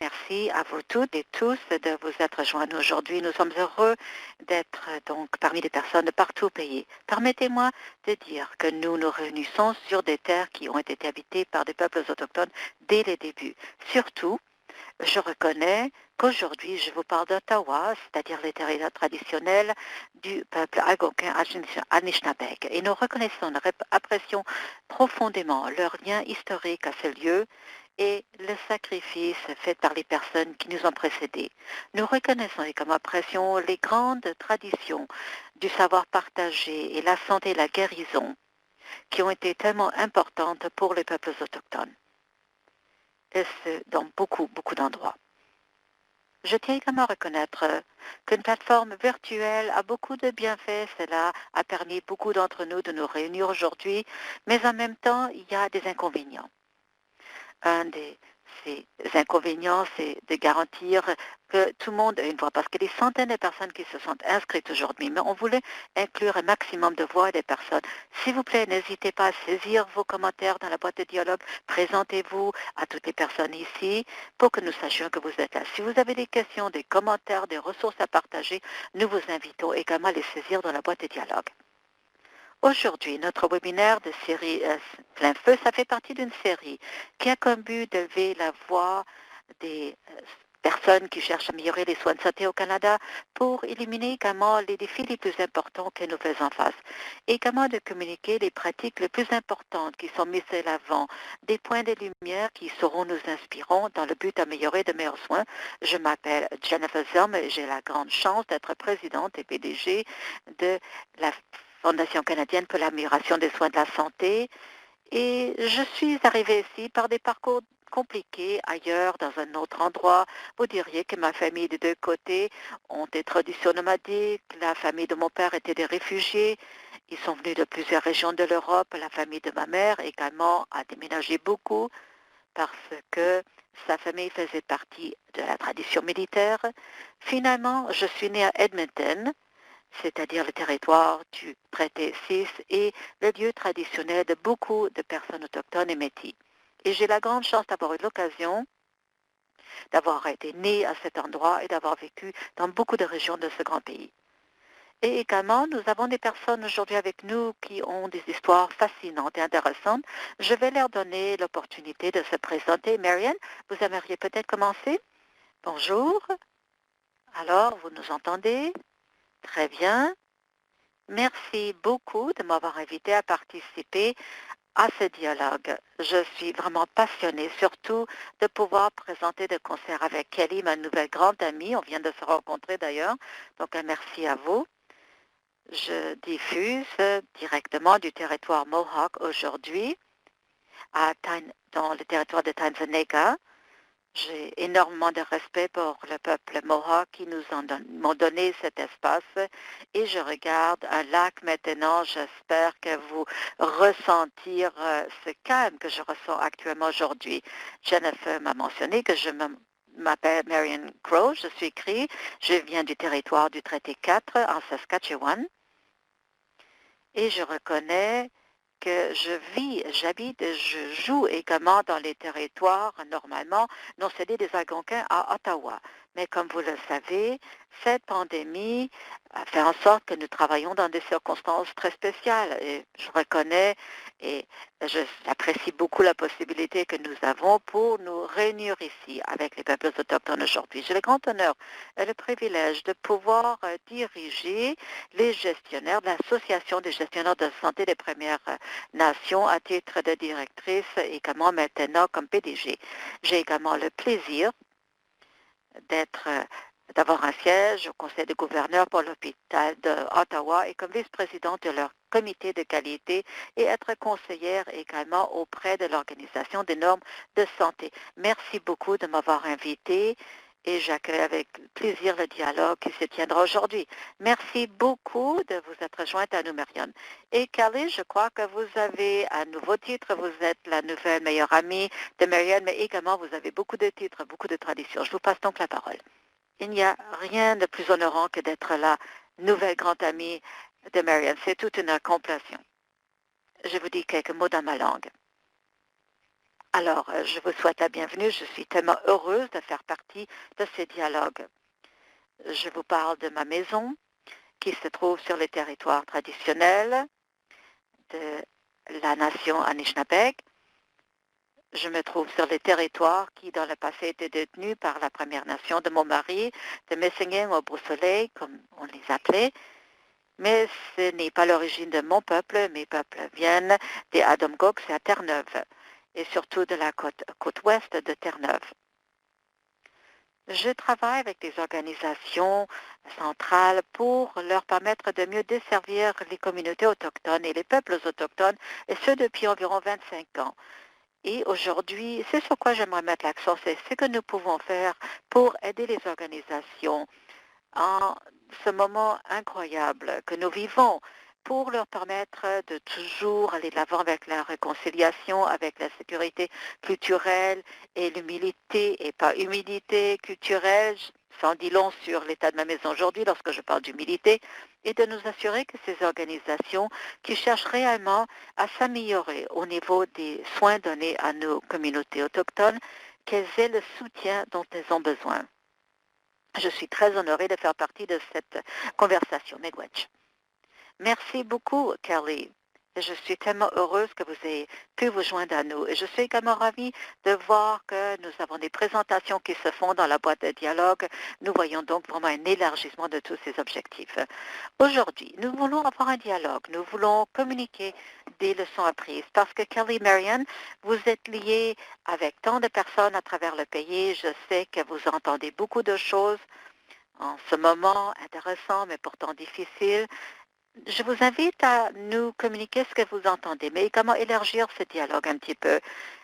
Merci à vous toutes et tous de vous être joints aujourd'hui. Nous sommes heureux d'être donc parmi des personnes de partout au pays. Permettez-moi de dire que nous nous réunissons sur des terres qui ont été habitées par des peuples autochtones dès les débuts. Surtout, je reconnais qu'aujourd'hui, je vous parle d'Ottawa, c'est-à-dire les territoires traditionnels du peuple algonquin Anishinaabe. Et nous reconnaissons, nous apprécions profondément leur lien historique à ce lieu et le sacrifice fait par les personnes qui nous ont précédés. Nous reconnaissons et comme apprécions les grandes traditions du savoir partagé et la santé et la guérison qui ont été tellement importantes pour les peuples autochtones. Et ce, dans beaucoup d'endroits. Je tiens également à reconnaître qu'une plateforme virtuelle a beaucoup de bienfaits. Cela a permis beaucoup d'entre nous de nous réunir aujourd'hui, mais en même temps, il y a des inconvénients. Un de ces inconvénients, c'est de garantir que tout le monde ait une voix, parce qu'il y a des centaines de personnes qui se sont inscrites aujourd'hui, mais on voulait inclure un maximum de voix et des personnes. S'il vous plaît, n'hésitez pas à saisir vos commentaires dans la boîte de dialogue. Présentez-vous à toutes les personnes ici pour que nous sachions que vous êtes là. Si vous avez des questions, des commentaires, des ressources à partager, nous vous invitons également à les saisir dans la boîte de dialogue. Aujourd'hui, notre webinaire de série Plein Feu, ça fait partie d'une série qui a comme but d'élever la voix des personnes qui cherchent à améliorer les soins de santé au Canada pour éliminer également les défis les plus importants que nous faisons face. Et également de communiquer les pratiques les plus importantes qui sont mises à l'avant, des points de lumière qui seront nous inspirants dans le but d'améliorer de meilleurs soins. Je m'appelle Jennifer Zelm et j'ai la grande chance d'être présidente et PDG de la Fondation canadienne pour l'amélioration des soins de la santé. Et je suis arrivée ici par des parcours compliqués ailleurs, dans un autre endroit. Vous diriez que ma famille des deux côtés ont des traditions nomadiques. La famille de mon père était des réfugiés. Ils sont venus de plusieurs régions de l'Europe. La famille de ma mère également a déménagé beaucoup parce que sa famille faisait partie de la tradition militaire. Finalement, je suis née à Edmonton, c'est-à-dire le territoire du traité 6 et le lieu traditionnel de beaucoup de personnes autochtones et métis. Et j'ai la grande chance d'avoir eu l'occasion d'avoir été née à cet endroit et d'avoir vécu dans beaucoup de régions de ce grand pays. Et également, nous avons des personnes aujourd'hui avec nous qui ont des histoires fascinantes et intéressantes. Je vais leur donner l'opportunité de se présenter. Marianne, vous aimeriez peut-être commencer? Bonjour. Alors, vous nous entendez? Très bien. Merci beaucoup de m'avoir invité à participer à ce dialogue. Je suis vraiment passionnée, surtout de pouvoir présenter des concerts avec Kelly, ma nouvelle grande amie. On vient de se rencontrer d'ailleurs, donc un merci à vous. Je diffuse directement du territoire Mohawk aujourd'hui, dans le territoire de Tanzania. J'ai énormément de respect pour le peuple Mohawk qui nous m'ont donné cet espace et je regarde un lac maintenant. J'espère que vous ressentir ce calme que je ressens actuellement aujourd'hui. Jennifer m'a mentionné que je m'appelle Marian Crow, je suis Cree, je viens du territoire du traité 4 en Saskatchewan et je reconnais que j'habite, je joue également dans les territoires normalement non cédés des Algonquins à Ottawa. Mais comme vous le savez, cette pandémie a fait en sorte que nous travaillons dans des circonstances très spéciales. Et je reconnais et j'apprécie beaucoup la possibilité que nous avons pour nous réunir ici avec les peuples autochtones aujourd'hui. J'ai le grand honneur et le privilège de pouvoir diriger les gestionnaires de l'Association des gestionnaires de santé des Premières Nations à titre de directrice et également maintenant comme PDG. J'ai également le plaisir d'avoir un siège au Conseil des gouverneurs pour l'hôpital d'Ottawa et comme vice-présidente de leur comité de qualité et être conseillère également auprès de l'Organisation des normes de santé. Merci beaucoup de m'avoir invité et j'accueille avec plaisir le dialogue qui se tiendra aujourd'hui. Merci beaucoup de vous être jointe à nous, Marianne. Et Kelly, je crois que vous avez un nouveau titre. Vous êtes la nouvelle meilleure amie de Marianne, mais également vous avez beaucoup de titres, beaucoup de traditions. Je vous passe donc la parole. Il n'y a rien de plus honorant que d'être la nouvelle grande amie de Marianne. C'est toute une accomplissement. Je vous dis quelques mots dans ma langue. Alors, je vous souhaite la bienvenue. Je suis tellement heureuse de faire partie de ces dialogues. Je vous parle de ma maison qui se trouve sur le territoire traditionnel de la nation Anishinaabeg. Je me trouve sur les territoires qui, dans le passé, étaient détenus par la Première Nation de mon mari, de Messingin au Beau-Soleil, comme on les appelait. Mais ce n'est pas l'origine de mon peuple. Mes peuples viennent des Adomgoks et à Terre-Neuve, et surtout de la côte ouest de Terre-Neuve. Je travaille avec des organisations centrales pour leur permettre de mieux desservir les communautés autochtones et les peuples autochtones, et ce depuis environ 25 ans. Et aujourd'hui, c'est sur quoi j'aimerais mettre l'accent, c'est ce que nous pouvons faire pour aider les organisations en ce moment incroyable que nous vivons, pour leur permettre de toujours aller de l'avant avec la réconciliation, avec la sécurité culturelle et l'humilité, et pas humilité culturelle. Ça en dit long sur l'état de ma maison aujourd'hui lorsque je parle d'humilité, et de nous assurer que ces organisations qui cherchent réellement à s'améliorer au niveau des soins donnés à nos communautés autochtones, qu'elles aient le soutien dont elles ont besoin. Je suis très honorée de faire partie de cette conversation. Miigwech. Merci beaucoup, Kelly. Je suis tellement heureuse que vous ayez pu vous joindre à nous. Et je suis également ravie de voir que nous avons des présentations qui se font dans la boîte de dialogue. Nous voyons donc vraiment un élargissement de tous ces objectifs. Aujourd'hui, nous voulons avoir un dialogue. Nous voulons communiquer des leçons apprises parce que Kelly, Marianne, vous êtes liés avec tant de personnes à travers le pays. Je sais que vous entendez beaucoup de choses en ce moment intéressant, mais pourtant difficile. Je vous invite à nous communiquer ce que vous entendez, mais également élargir ce dialogue un petit peu.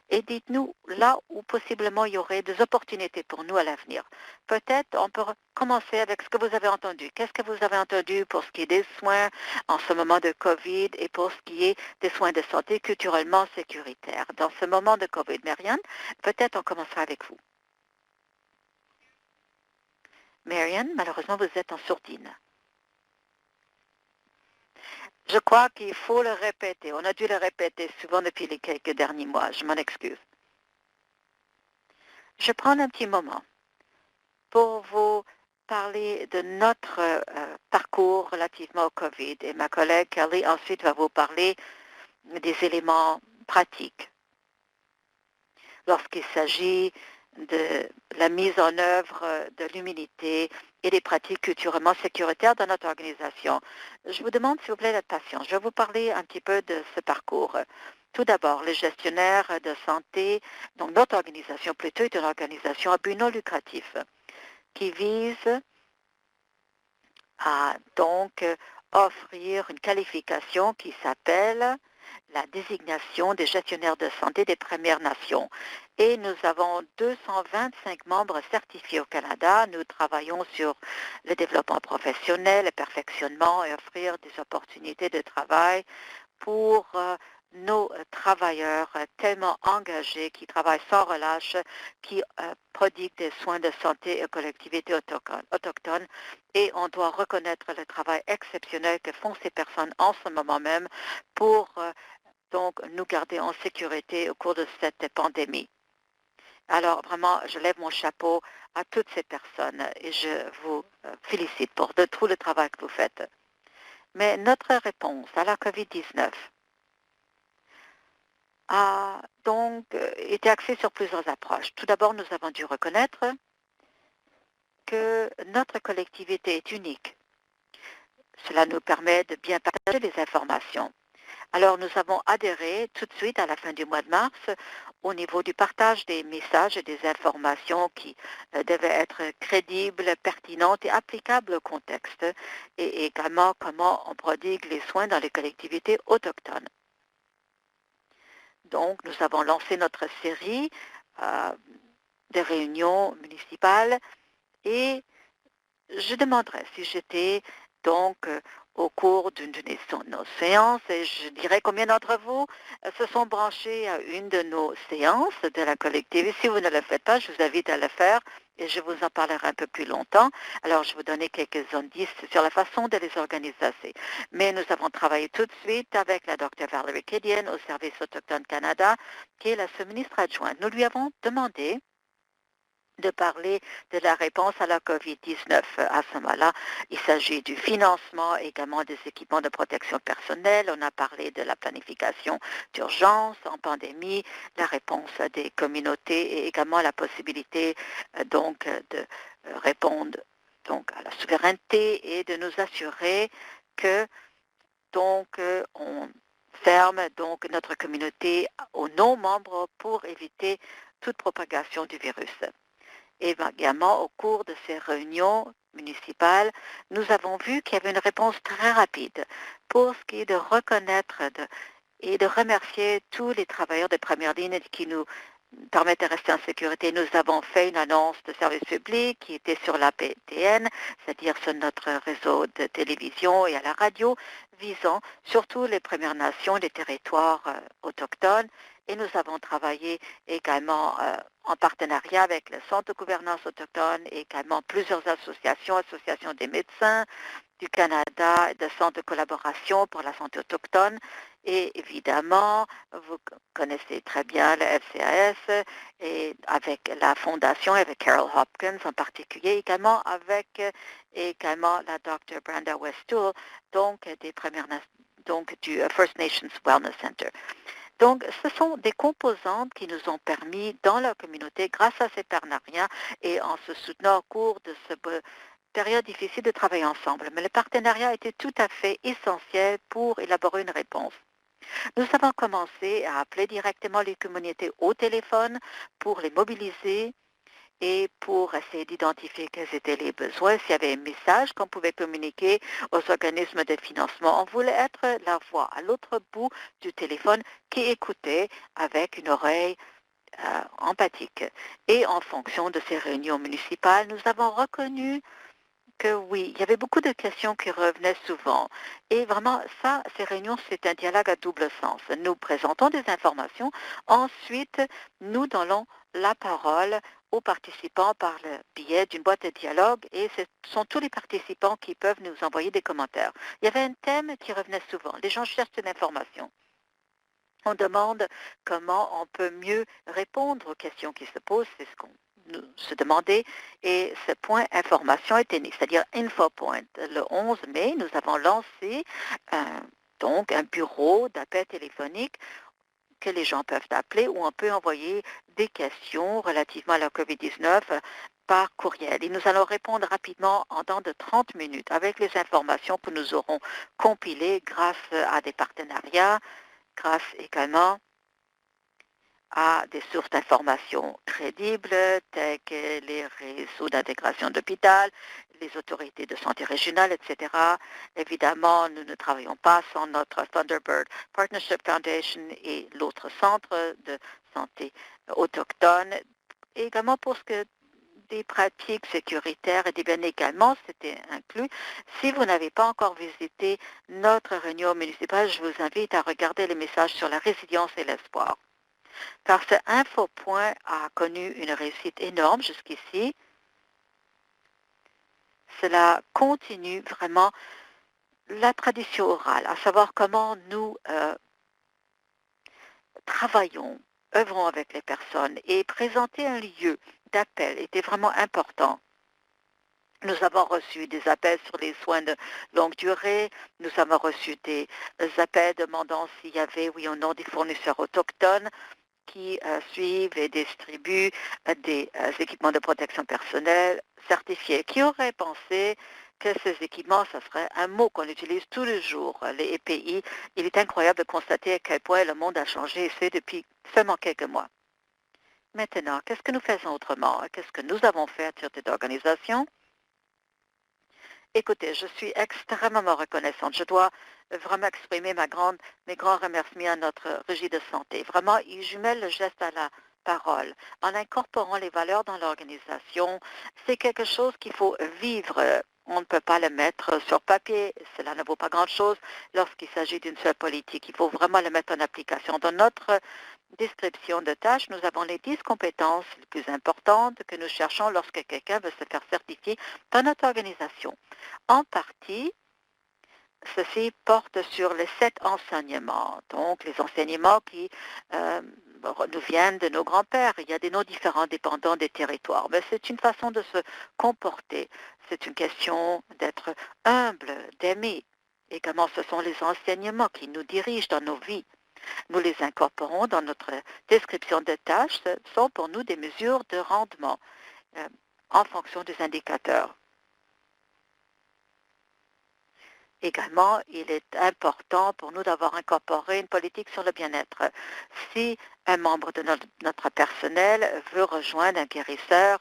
Et dites-nous là où possiblement il y aurait des opportunités pour nous à l'avenir. Peut-être on peut commencer avec ce que vous avez entendu. Qu'est-ce que vous avez entendu pour ce qui est des soins en ce moment de COVID et pour ce qui est des soins de santé culturellement sécuritaires? Dans ce moment de COVID, Marianne, peut-être on commencera avec vous. Marianne, malheureusement, vous êtes en sourdine. Je crois qu'il faut le répéter. On a dû le répéter souvent depuis les quelques derniers mois. Je m'en excuse. Je prends un petit moment pour vous parler de notre parcours relativement au COVID. Et ma collègue Kelly ensuite va vous parler des éléments pratiques lorsqu'il s'agit de la mise en œuvre de l'humilité et des pratiques culturellement sécuritaires dans notre organisation. Je vous demande, s'il vous plaît, d'être patient. Je vais vous parler un petit peu de ce parcours. Tout d'abord, les gestionnaires de santé, donc notre organisation plutôt est une organisation à but non lucratif qui vise à donc offrir une qualification qui s'appelle la désignation des gestionnaires de santé des Premières Nations. Et nous avons 225 membres certifiés au Canada. Nous travaillons sur le développement professionnel, le perfectionnement et offrir des opportunités de travail pour nos travailleurs tellement engagés, qui travaillent sans relâche, qui prodiguent des soins de santé aux collectivités autochtones. Et on doit reconnaître le travail exceptionnel que font ces personnes en ce moment même pour donc nous garder en sécurité au cours de cette pandémie. Alors vraiment, je lève mon chapeau à toutes ces personnes et je vous félicite pour tout le travail que vous faites. Mais notre réponse à la COVID-19 a donc été axée sur plusieurs approches. Tout d'abord, nous avons dû reconnaître que notre collectivité est unique. Cela nous permet de bien partager les informations. Alors, nous avons adhéré tout de suite à la fin du mois de mars au niveau du partage des messages et des informations qui devaient être crédibles, pertinentes et applicables au contexte, et également comment on prodigue les soins dans les collectivités autochtones. Donc, nous avons lancé notre série de réunions municipales et je demanderais si j'étais donc au cours d'une de nos séances et je dirais combien d'entre vous se sont branchés à une de nos séances de la collective. Et si vous ne le faites pas, je vous invite à le faire et je vous en parlerai un peu plus longtemps. Alors, je vais vous donner quelques indices sur la façon de les organiser. Mais nous avons travaillé tout de suite avec la Dr. Valerie Kidian au Service autochtone Canada, qui est la sous-ministre adjointe. Nous lui avons demandé de parler de la réponse à la COVID-19. À ce moment-là, il s'agit du financement également des équipements de protection personnelle. On a parlé de la planification d'urgence en pandémie, la réponse des communautés et également la possibilité donc de répondre donc à la souveraineté et de nous assurer que donc on ferme donc notre communauté aux non-membres pour éviter toute propagation du virus. Et également, au cours de ces réunions municipales, nous avons vu qu'il y avait une réponse très rapide pour ce qui est de reconnaître et de remercier tous les travailleurs de première ligne qui nous permettent de rester en sécurité. Nous avons fait une annonce de service public qui était sur la PTN, c'est-à-dire sur notre réseau de télévision et à la radio, visant surtout les Premières Nations, les territoires autochtones. Et nous avons travaillé également en partenariat avec le Centre de gouvernance autochtone et également plusieurs associations des médecins du Canada, de centres de collaboration pour la santé autochtone. Et évidemment, vous connaissez très bien le FCAS et avec la fondation, avec Carol Hopkins en particulier, également avec également la Dr. Brenda Westhoul, donc des Premières donc du First Nations Wellness Center. Donc, ce sont des composantes qui nous ont permis, dans la communauté, grâce à ces partenariats et en se soutenant au cours de cette période difficile, de travailler ensemble. Mais le partenariat était tout à fait essentiel pour élaborer une réponse. Nous avons commencé à appeler directement les communautés au téléphone pour les mobiliser et pour essayer d'identifier quels étaient les besoins, s'il y avait un message qu'on pouvait communiquer aux organismes de financement. On voulait être la voix à l'autre bout du téléphone qui écoutait avec une oreille empathique. Et en fonction de ces réunions municipales, nous avons reconnu que oui, il y avait beaucoup de questions qui revenaient souvent. Et vraiment, ça, ces réunions, c'est un dialogue à double sens. Nous présentons des informations. Ensuite, nous donnons la parole aux participants par le biais d'une boîte de dialogue et ce sont tous les participants qui peuvent nous envoyer des commentaires. Il y avait un thème qui revenait souvent. Les gens cherchent de l'information. On demande comment on peut mieux répondre aux questions qui se posent. C'est ce qu'on se demandait. Et ce point information était né, c'est-à-dire InfoPoint. Le 11 mai, nous avons lancé donc un bureau d'appel téléphonique que les gens peuvent appeler où on peut envoyer des questions relativement à la COVID-19 par courriel. Et nous allons répondre rapidement en temps de 30 minutes avec les informations que nous aurons compilées grâce à des partenariats, grâce également à des sources d'informations crédibles telles que les réseaux d'intégration d'hôpital, les autorités de santé régionales, etc. Évidemment, nous ne travaillons pas sans notre Thunderbird Partnership Foundation et l'autre centre de santé autochtone. Et également pour ce que des pratiques sécuritaires et des biens également, c'était inclus. Si vous n'avez pas encore visité notre réunion municipale, je vous invite à regarder les messages sur la résilience et l'espoir. Car ce InfoPoint a connu une réussite énorme jusqu'ici. Cela continue vraiment la tradition orale, à savoir comment nous travaillons, œuvrons avec les personnes et présenter un lieu d'appel était vraiment important. Nous avons reçu des appels sur les soins de longue durée. Nous avons reçu des appels demandant s'il y avait, oui ou non, des fournisseurs autochtones qui suivent et distribuent des équipements de protection personnelle certifiés. Qui aurait pensé que ces équipements, ce serait un mot qu'on utilise tous les jours, les EPI. Il est incroyable de constater à quel point le monde a changé, et c'est depuis seulement quelques mois. Maintenant, qu'est-ce que nous faisons autrement? Qu'est-ce que nous avons fait à titre d'organisation? Écoutez, je suis extrêmement reconnaissante. Je dois vraiment exprimer mes grands remerciements à notre régie de santé. Vraiment, il jumelle le geste à la parole. En incorporant les valeurs dans l'organisation, c'est quelque chose qu'il faut vivre On ne peut pas le mettre sur papier. Cela ne vaut pas grand-chose lorsqu'il s'agit d'une seule politique. Il faut vraiment le mettre en application. Dans notre description de tâches, nous avons les 10 compétences les plus importantes que nous cherchons lorsque quelqu'un veut se faire certifier dans notre organisation. En partie, ceci porte sur les 7 enseignements, donc les enseignements qui nous viennent de nos grands-pères. Il y a des noms différents dépendant des territoires, mais c'est une façon de se comporter. C'est une question d'être humble, d'aimer. Également, ce sont les enseignements qui nous dirigent dans nos vies. Nous les incorporons dans notre description de tâches. Ce sont pour nous des mesures de rendement en fonction des indicateurs. Également, il est important pour nous d'avoir incorporé une politique sur le bien-être. Si un membre de notre personnel veut rejoindre un guérisseur,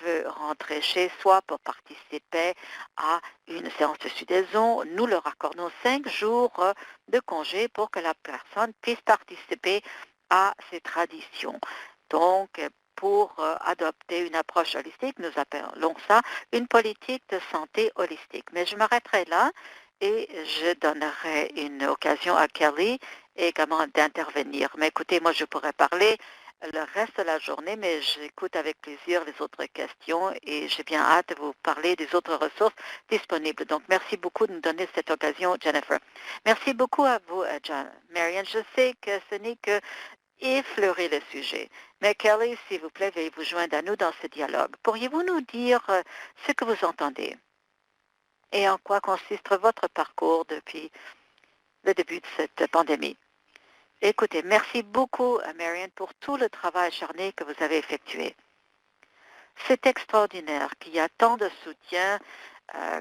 veut rentrer chez soi pour participer à une séance de sudaison, nous leur accordons 5 jours de congé pour que la personne puisse participer à ces traditions. Donc, pour adopter une approche holistique, nous appelons ça une politique de santé holistique. Mais je m'arrêterai là et je donnerai une occasion à Kelly également d'intervenir. Mais écoutez, moi je pourrais parler le reste de la journée, mais j'écoute avec plaisir les autres questions et j'ai bien hâte de vous parler des autres ressources disponibles. Donc merci beaucoup de nous donner cette occasion, Jennifer. Merci beaucoup à vous, Marianne. Je sais que ce n'est que effleurer le sujet. Mais Kelly, s'il vous plaît, veuillez vous joindre à nous dans ce dialogue. Pourriez-vous nous dire ce que vous entendez et en quoi consiste votre parcours depuis le début de cette pandémie? Écoutez, merci beaucoup, Marianne, pour tout le travail acharné que vous avez effectué. C'est extraordinaire qu'il y a tant de soutien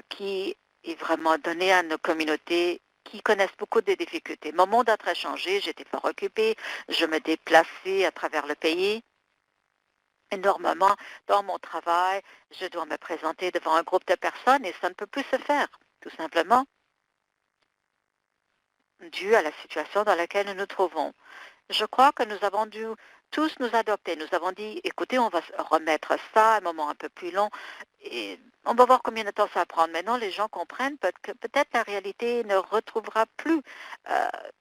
qui est vraiment donné à nos communautés qui connaissent beaucoup de difficultés. Mon monde a très changé, j'étais fort occupée, je me déplaçais à travers le pays. Énormément dans mon travail, je dois me présenter devant un groupe de personnes et ça ne peut plus se faire, tout simplement, dû à la situation dans laquelle nous nous trouvons. Je crois que nous avons dû tous nous adopter. Nous avons dit, écoutez, on va remettre ça à un moment un peu plus long et on va voir combien de temps ça va prendre. Maintenant, les gens comprennent que peut-être la réalité ne retrouvera plus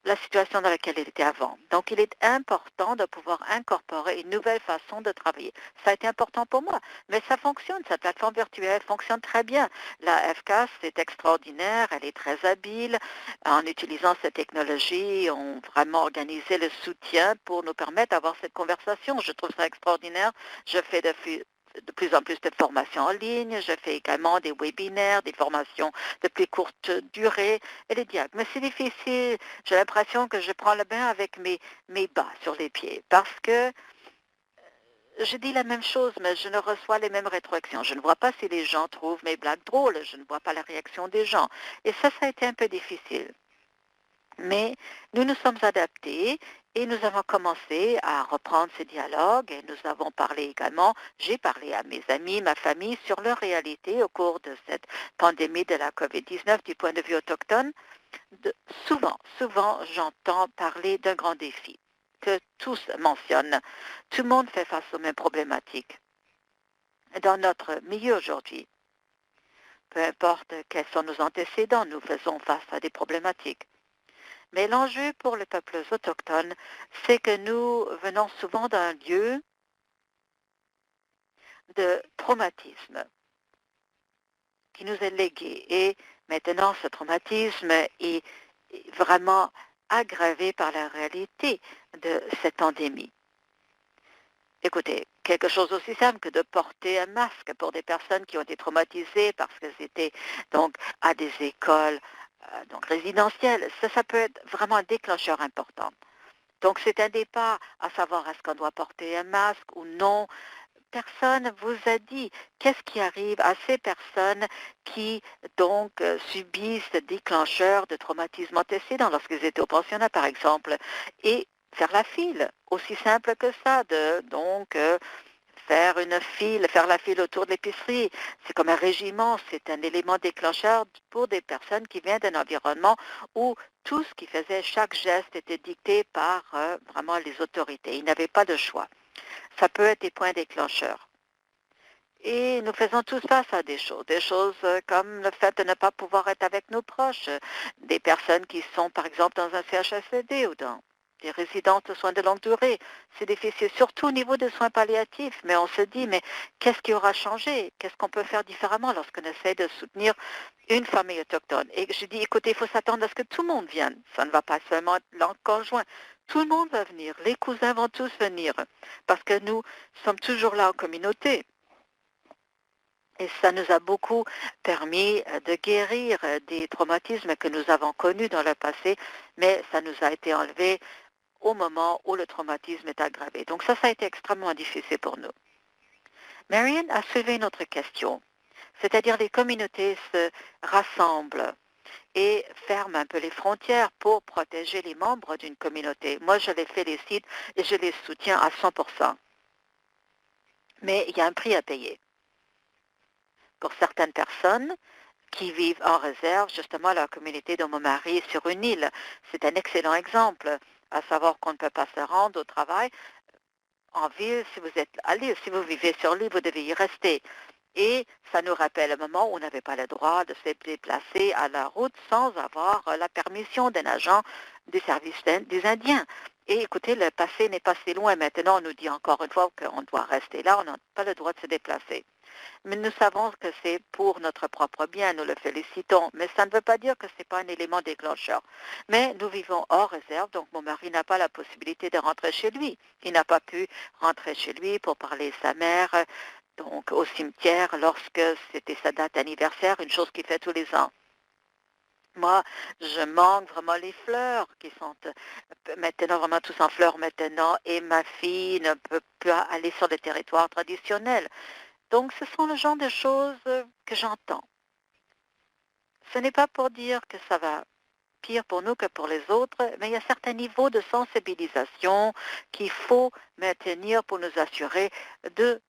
la situation dans laquelle elle était avant. Donc, il est important de pouvoir incorporer une nouvelle façon de travailler. Ça a été important pour moi, mais ça fonctionne. Cette plateforme virtuelle fonctionne très bien. La FCAS, c'est extraordinaire. Elle est très habile. En utilisant cette technologie, on vraiment organisé le soutien pour nous permettre d'avoir cette conversation. Je trouve ça extraordinaire. Je fais de plus en plus de formations en ligne. Je fais également des webinaires, des formations de plus courte durée et les dialogues. Mais c'est difficile. J'ai l'impression que je prends le bain avec mes bas sur les pieds parce que je dis la même chose, mais je ne reçois les mêmes rétroactions. Je ne vois pas si les gens trouvent mes blagues drôles. Je ne vois pas la réaction des gens. Et ça a été un peu difficile. Mais nous nous sommes adaptés et nous avons commencé à reprendre ces dialogues et nous avons parlé également, j'ai parlé à mes amis, ma famille sur leur réalité au cours de cette pandémie de la COVID-19 du point de vue autochtone. Souvent, j'entends parler d'un grand défi que tous mentionnent. Tout le monde fait face aux mêmes problématiques. Dans notre milieu aujourd'hui, peu importe quels sont nos antécédents, nous faisons face à des problématiques. Mais l'enjeu pour les peuples autochtones, c'est que nous venons souvent d'un lieu de traumatisme qui nous est légué. Et maintenant, ce traumatisme est vraiment aggravé par la réalité de cette pandémie. Écoutez, quelque chose aussi simple que de porter un masque pour des personnes qui ont été traumatisées parce qu'elles étaient donc à des écoles donc résidentielles, ça peut être vraiment un déclencheur important. Donc c'est un départ à savoir est-ce qu'on doit porter un masque ou non. Personne vous a dit qu'est-ce qui arrive à ces personnes qui donc subissent des déclencheurs de traumatisme antécédent lorsqu'ils étaient au pensionnat par exemple et faire la file, aussi simple que ça, faire une file, faire la file autour de l'épicerie. C'est comme un régiment, c'est un élément déclencheur pour des personnes qui viennent d'un environnement où tout ce qui faisait, chaque geste était dicté par vraiment les autorités. Ils n'avaient pas de choix. Ça peut être des points déclencheurs. Et nous faisons tous face à des choses comme le fait de ne pas pouvoir être avec nos proches, des personnes qui sont par exemple dans un CHSLD ou dans des résidences de soins de longue durée. C'est difficile, surtout au niveau des soins palliatifs, mais on se dit, mais qu'est-ce qui aura changé? Qu'est-ce qu'on peut faire différemment lorsqu'on essaie de soutenir une famille autochtone? Et je dis, écoutez, il faut s'attendre à ce que tout le monde vienne. Ça ne va pas seulement être l'enconjoint. Tout le monde va venir. Les cousins vont tous venir parce que nous sommes toujours là en communauté. Et ça nous a beaucoup permis de guérir des traumatismes que nous avons connus dans le passé, mais ça nous a été enlevé au moment où le traumatisme est aggravé. Donc ça a été extrêmement difficile pour nous. Marian a soulevé une autre question, c'est-à-dire les communautés se rassemblent et ferment un peu les frontières pour protéger les membres d'une communauté. Moi, je les félicite et je les soutiens à 100%. Mais il y a un prix à payer. Pour certaines personnes qui vivent en réserve, justement, la communauté de mon mari est sur une île. C'est un excellent exemple, à savoir qu'on ne peut pas se rendre au travail. En ville, si vous êtes à l'île, si vous vivez sur l'île, vous devez y rester. Et ça nous rappelle un moment où on n'avait pas le droit de se déplacer à la route sans avoir la permission d'un agent du service des Indiens. Et écoutez, le passé n'est pas si loin. Maintenant, on nous dit encore une fois qu'on doit rester là, on n'a pas le droit de se déplacer. Mais nous savons que c'est pour notre propre bien, nous le félicitons. Mais ça ne veut pas dire que ce n'est pas un élément déclencheur. Mais nous vivons hors réserve, donc mon mari n'a pas la possibilité de rentrer chez lui. Il n'a pas pu rentrer chez lui pour parler à sa mère, donc au cimetière, lorsque c'était sa date anniversaire, une chose qu'il fait tous les ans. Moi, je manque vraiment les fleurs qui sont maintenant vraiment tous en fleurs maintenant, et ma fille ne peut pas aller sur le territoire traditionnel. Donc, ce sont le genre de choses que j'entends. Ce n'est pas pour dire que ça va pire pour nous que pour les autres, mais il y a certains niveaux de sensibilisation qu'il faut maintenir pour nous assurer de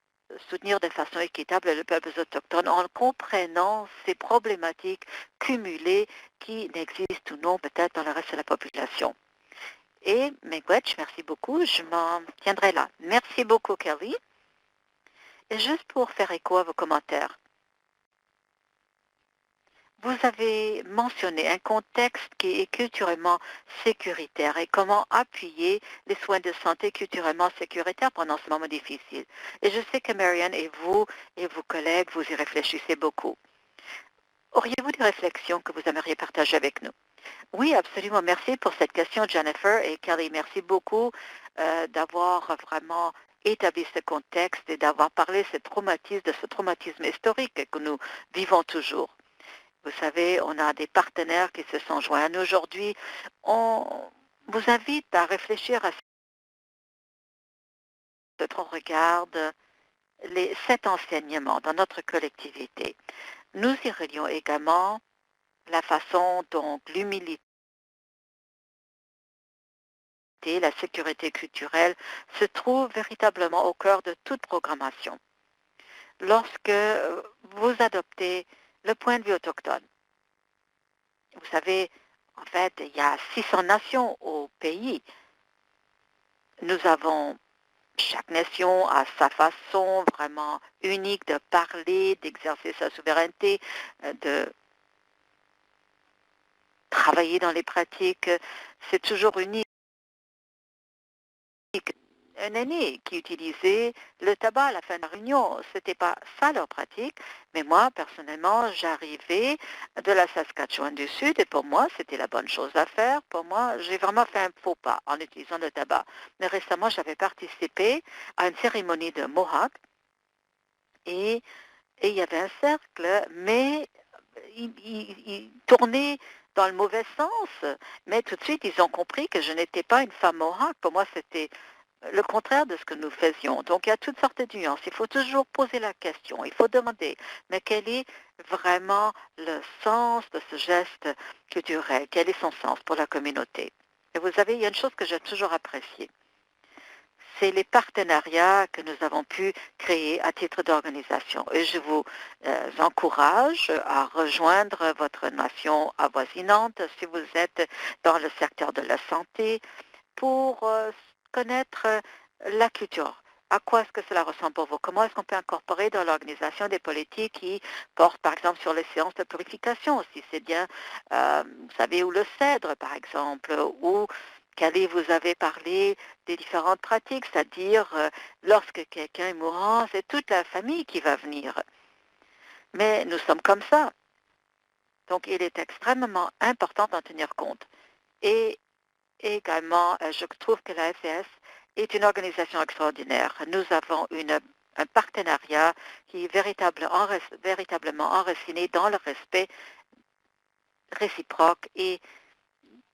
soutenir de façon équitable le peuple autochtone en comprenant ces problématiques cumulées qui n'existent ou non peut-être dans le reste de la population. Et Miigwech, merci beaucoup, je m'en tiendrai là. Merci beaucoup, Kelly. Et juste pour faire écho à vos commentaires, vous avez mentionné un contexte qui est culturellement sécuritaire et comment appuyer les soins de santé culturellement sécuritaires pendant ce moment difficile. Et je sais que Marianne et vos collègues, vous y réfléchissez beaucoup. Auriez-vous des réflexions que vous aimeriez partager avec nous? Oui, absolument. Merci pour cette question, Jennifer et Kelly. Merci beaucoup d'avoir vraiment établi ce contexte et d'avoir parlé de ce traumatisme historique que nous vivons toujours. Vous savez, on a des partenaires qui se sont joints à nous aujourd'hui. On vous invite à réfléchir à ce qu'on regarde les 7 enseignements dans notre collectivité. Nous y relions également la façon dont l'humilité, la sécurité culturelle se trouve véritablement au cœur de toute programmation. Lorsque vous adoptez le point de vue autochtone, vous savez, en fait, il y a 600 nations au pays. Nous avons, chaque nation a sa façon vraiment unique de parler, d'exercer sa souveraineté, de travailler dans les pratiques. C'est toujours unique. Un aîné qui utilisait le tabac à la fin de la réunion, ce n'était pas ça leur pratique, mais moi, personnellement, j'arrivais de la Saskatchewan du Sud et pour moi, c'était la bonne chose à faire. Pour moi, j'ai vraiment fait un faux pas en utilisant le tabac. Mais récemment, j'avais participé à une cérémonie de Mohawk et il y avait un cercle, mais il tournait dans le mauvais sens. Mais tout de suite, ils ont compris que je n'étais pas une femme Mohawk. Pour moi, c'était le contraire de ce que nous faisions. Donc, il y a toutes sortes de nuances. Il faut toujours poser la question. Il faut demander, mais quel est vraiment le sens de ce geste culturel? Quel est son sens pour la communauté? Et vous savez, il y a une chose que j'ai toujours appréciée. C'est les partenariats que nous avons pu créer à titre d'organisation. Et je vous encourage à rejoindre votre nation avoisinante si vous êtes dans le secteur de la santé pour connaître la culture À quoi est-ce que cela ressemble pour vous? Comment est-ce qu'on peut incorporer dans l'organisation des politiques qui portent, par exemple, sur les séances de purification? Si c'est bien, vous savez, ou le cèdre, par exemple, ou Kelly, vous avez parlé des différentes pratiques, c'est-à-dire lorsque quelqu'un est mourant, c'est toute la famille qui va venir. Mais nous sommes comme ça. Donc, il est extrêmement important d'en tenir compte. Et également, je trouve que la FCS est une organisation extraordinaire. Nous avons un partenariat qui est véritablement enraciné dans le respect réciproque et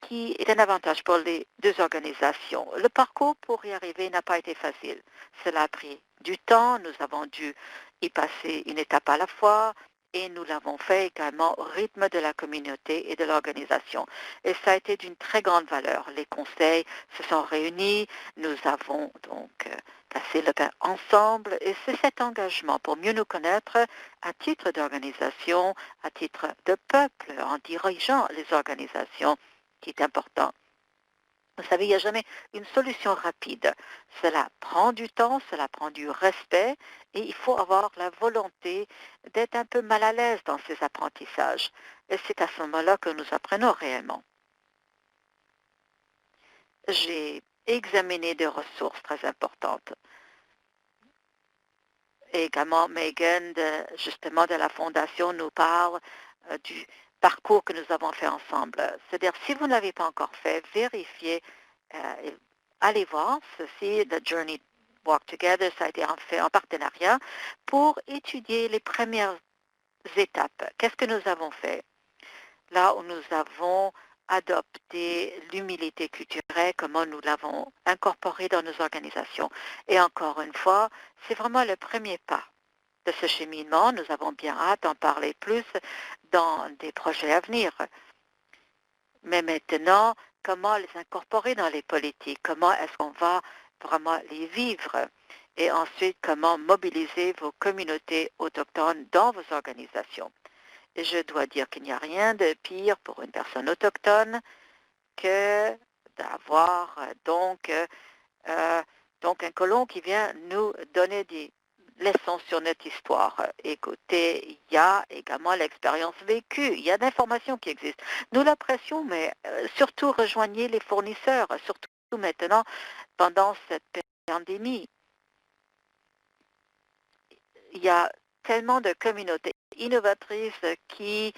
qui est un avantage pour les deux organisations. Le parcours pour y arriver n'a pas été facile. Cela a pris du temps. Nous avons dû y passer une étape à la fois et nous l'avons fait également au rythme de la communauté et de l'organisation. Et ça a été d'une très grande valeur. Les conseils se sont réunis. Nous avons donc passé le pain ensemble et c'est cet engagement pour mieux nous connaître à titre d'organisation, à titre de peuple, en dirigeant les organisations qui est important. Vous savez, il n'y a jamais une solution rapide. Cela prend du temps, cela prend du respect et il faut avoir la volonté d'être un peu mal à l'aise dans ces apprentissages. Et c'est à ce moment-là que nous apprenons réellement. J'ai examiné des ressources très importantes. Et également, Megan, justement, de la Fondation, nous parle du parcours que nous avons fait ensemble. C'est-à-dire, si vous ne l'avez pas encore fait, vérifiez, allez voir ceci, The Journey Walk Together, ça a été fait en partenariat pour étudier les premières étapes. Qu'est-ce que nous avons fait? Là où nous avons adopté l'humilité culturelle, comment nous l'avons incorporée dans nos organisations. Et encore une fois, c'est vraiment le premier pas de ce cheminement. Nous avons bien hâte d'en parler plus dans des projets à venir. Mais maintenant, comment les incorporer dans les politiques? Comment est-ce qu'on va vraiment les vivre? Et ensuite, comment mobiliser vos communautés autochtones dans vos organisations? Et je dois dire qu'il n'y a rien de pire pour une personne autochtone que d'avoir donc un colon qui vient nous donner des leçons sur notre histoire. Écoutez, il y a également l'expérience vécue, il y a d'informations qui existent. Nous l'apprécions, mais surtout rejoignez les fournisseurs, surtout maintenant pendant cette pandémie. Il y a tellement de communautés innovatrices qui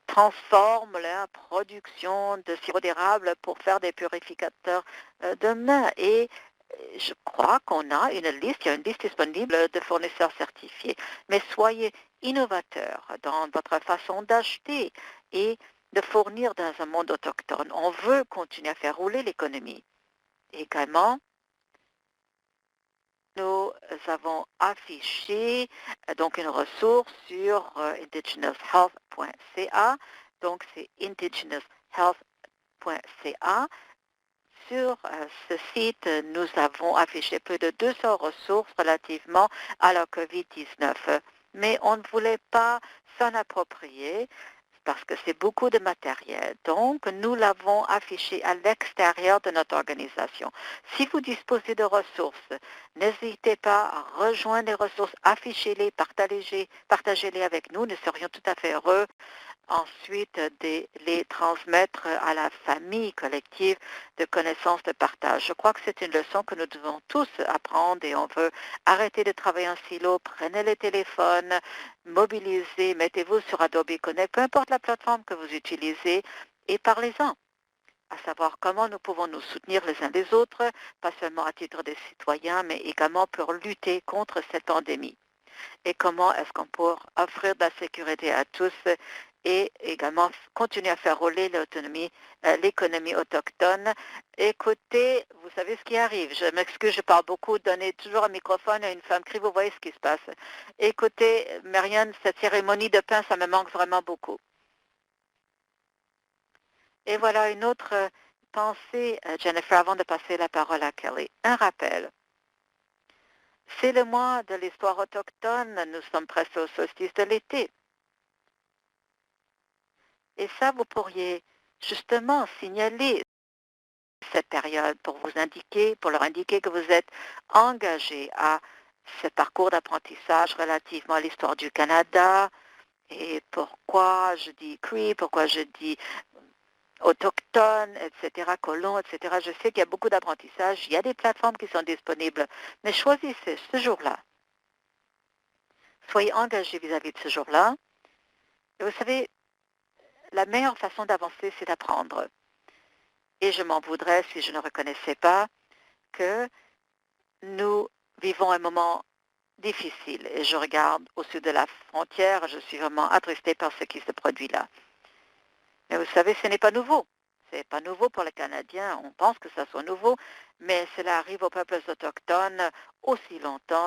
transforment la production de sirop d'érable pour faire des purificateurs de main. Et je crois qu'on a une liste, il y a une liste disponible de fournisseurs certifiés. Mais soyez innovateurs dans votre façon d'acheter et de fournir dans un monde autochtone. On veut continuer à faire rouler l'économie. Également, nous avons affiché donc une ressource sur indigenoushealth.ca. Donc, c'est indigenoushealth.ca. Sur ce site, nous avons affiché plus de 200 ressources relativement à la COVID-19. Mais on ne voulait pas s'en approprier parce que c'est beaucoup de matériel. Donc, nous l'avons affiché à l'extérieur de notre organisation. Si vous disposez de ressources, n'hésitez pas à rejoindre les ressources, affichez-les, partagez-les avec nous. Nous serions tout à fait heureux ensuite de les transmettre à la famille collective de connaissances de partage. Je crois que c'est une leçon que nous devons tous apprendre et on veut arrêter de travailler en silo. Prenez le téléphone, mobilisez, mettez-vous sur Adobe Connect, peu importe la plateforme que vous utilisez et parlez-en, à savoir comment nous pouvons nous soutenir les uns des autres, pas seulement à titre des citoyens, mais également pour lutter contre cette pandémie. Et comment est-ce qu'on peut offrir de la sécurité à tous et également continuer à faire rouler l'économie autochtone. Écoutez, vous savez ce qui arrive. Je m'excuse, je parle beaucoup. Donnez toujours un microphone à une femme crie, vous voyez ce qui se passe. Écoutez, Marianne, cette cérémonie de pain, ça me manque vraiment beaucoup. Et voilà une autre pensée, Jennifer, avant de passer la parole à Kelly. Un rappel. C'est le mois de l'histoire autochtone. Nous sommes presque au solstice de l'été. Et ça, vous pourriez justement signaler cette période pour leur indiquer que vous êtes engagé à ce parcours d'apprentissage relativement à l'histoire du Canada et pourquoi je dis Cree, pourquoi je dis autochtones, etc., colons, etc. Je sais qu'il y a beaucoup d'apprentissage, il y a des plateformes qui sont disponibles, mais choisissez ce jour-là. Soyez engagés vis-à-vis de ce jour-là. Et vous savez, la meilleure façon d'avancer, c'est d'apprendre. Et je m'en voudrais si je ne reconnaissais pas que nous vivons un moment difficile. Et je regarde au sud de la frontière, je suis vraiment attristée par ce qui se produit là. Mais vous savez, ce n'est pas nouveau. Ce n'est pas nouveau pour les Canadiens. On pense que ça soit nouveau, mais cela arrive aux peuples autochtones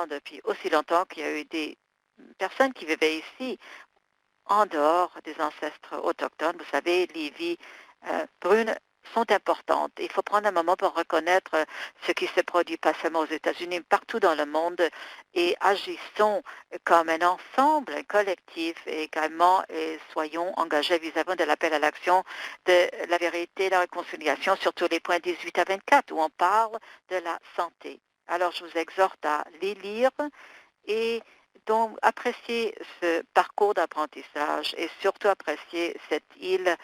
depuis aussi longtemps qu'il y a eu des personnes qui vivaient ici, en dehors des ancêtres autochtones. Vous savez, les vies brunes sont importantes. Il faut prendre un moment pour reconnaître ce qui se produit pas seulement aux États-Unis, mais partout dans le monde, et agissons comme un ensemble, un collectif également, et soyons engagés vis-à-vis de l'appel à l'action de la vérité et la réconciliation sur tous les points 18 à 24, où on parle de la santé. Alors, je vous exhorte à les lire et donc apprécier ce parcours d'apprentissage et surtout apprécier cette île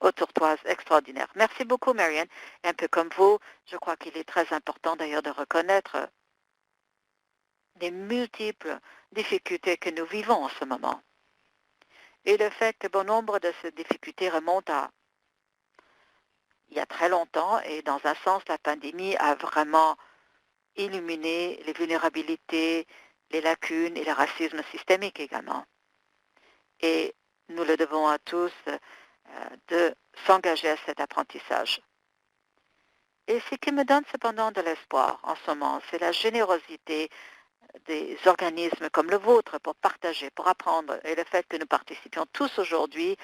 aux tourtoises extraordinaire. Merci beaucoup, Marianne. Un peu comme vous, je crois qu'il est très important d'ailleurs de reconnaître les multiples difficultés que nous vivons en ce moment. Et le fait que bon nombre de ces difficultés remontent à il y a très longtemps, et dans un sens, la pandémie a vraiment illuminé les vulnérabilités, les lacunes et le racisme systémique également. Et nous le devons à tous de s'engager à cet apprentissage. Et ce qui me donne cependant de l'espoir en ce moment, c'est la générosité des organismes comme le vôtre pour partager, pour apprendre, et le fait que nous participions tous aujourd'hui,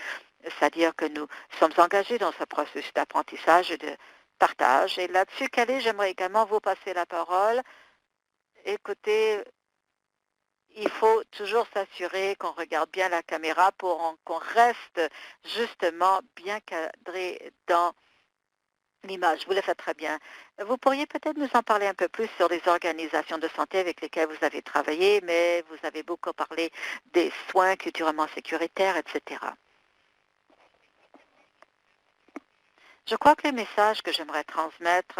c'est-à-dire que nous sommes engagés dans ce processus d'apprentissage et de partage. Et là-dessus, Kelly, j'aimerais également vous passer la parole. Écoutez, il faut toujours s'assurer qu'on regarde bien la caméra pour qu'on reste justement bien cadré dans l'image. Vous le faites très bien. Vous pourriez peut-être nous en parler un peu plus sur les organisations de santé avec lesquelles vous avez travaillé, mais vous avez beaucoup parlé des soins culturellement sécuritaires, etc. Je crois que le message que j'aimerais transmettre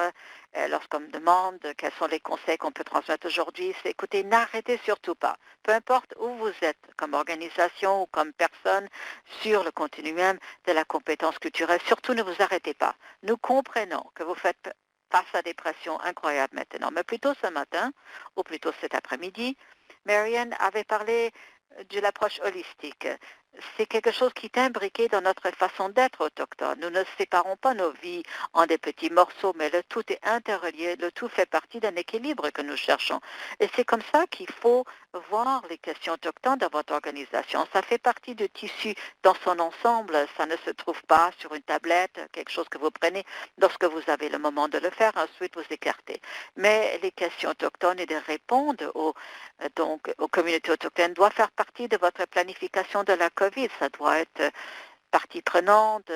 lorsqu'on me demande quels sont les conseils qu'on peut transmettre aujourd'hui, c'est écoutez, n'arrêtez surtout pas. Peu importe où vous êtes, comme organisation ou comme personne sur le continuum de la compétence culturelle, surtout ne vous arrêtez pas. Nous comprenons que vous faites face à des pressions incroyables maintenant, mais plutôt ce matin, ou plutôt cet après-midi, Marianne avait parlé de l'approche holistique. C'est quelque chose qui est imbriqué dans notre façon d'être autochtone. Nous ne séparons pas nos vies en des petits morceaux, mais le tout est interrelié, le tout fait partie d'un équilibre que nous cherchons. Et c'est comme ça qu'il faut voir les questions autochtones dans votre organisation. Ça fait partie du tissu dans son ensemble. Ça ne se trouve pas sur une tablette, quelque chose que vous prenez lorsque vous avez le moment de le faire, ensuite vous écartez. Mais les questions autochtones et de répondre aux communautés autochtones doivent faire partie de votre planification de la COVID. Ça doit être partie prenante,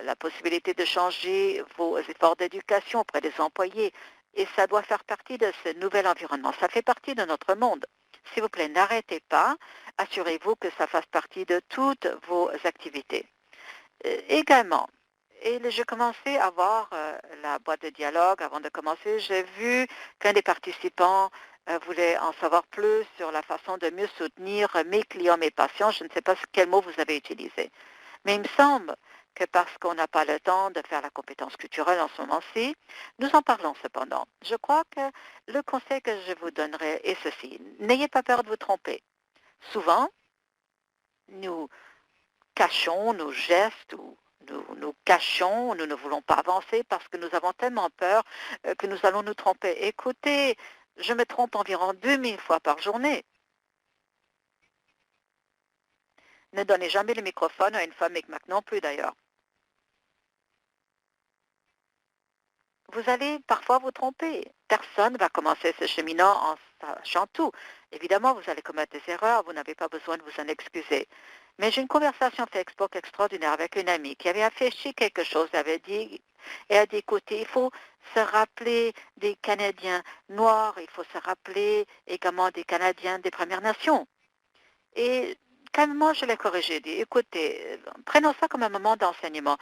la possibilité de changer vos efforts d'éducation auprès des employés. Et ça doit faire partie de ce nouvel environnement. Ça fait partie de notre monde. S'il vous plaît, n'arrêtez pas. Assurez-vous que ça fasse partie de toutes vos activités. Également, et j'ai commencé à voir la boîte de dialogue avant de commencer. J'ai vu qu'un des participants voulait en savoir plus sur la façon de mieux soutenir mes clients, mes patients. Je ne sais pas quel mot vous avez utilisé. Mais il me semble que parce qu'on n'a pas le temps de faire la compétence culturelle en ce moment-ci, nous en parlons cependant. Je crois que le conseil que je vous donnerai est ceci. N'ayez pas peur de vous tromper. Souvent, nous cachons nos gestes ou nous cachons, nous ne voulons pas avancer parce que nous avons tellement peur que nous allons nous tromper. Écoutez, je me trompe environ 2000 fois par journée. Ne donnez jamais le microphone à une femme Mi'kmaq non plus d'ailleurs. Vous allez parfois vous tromper. Personne ne va commencer ce cheminant en sachant tout. Évidemment, vous allez commettre des erreurs, vous n'avez pas besoin de vous en excuser. Mais j'ai une conversation Facebook extraordinaire avec une amie qui avait affiché quelque chose, elle a dit, écoutez, il faut se rappeler des Canadiens noirs, il faut se rappeler également des Canadiens des Premières Nations. Et calmement, je l'ai corrigé, dit, écoutez, prenons ça comme un moment d'enseignement.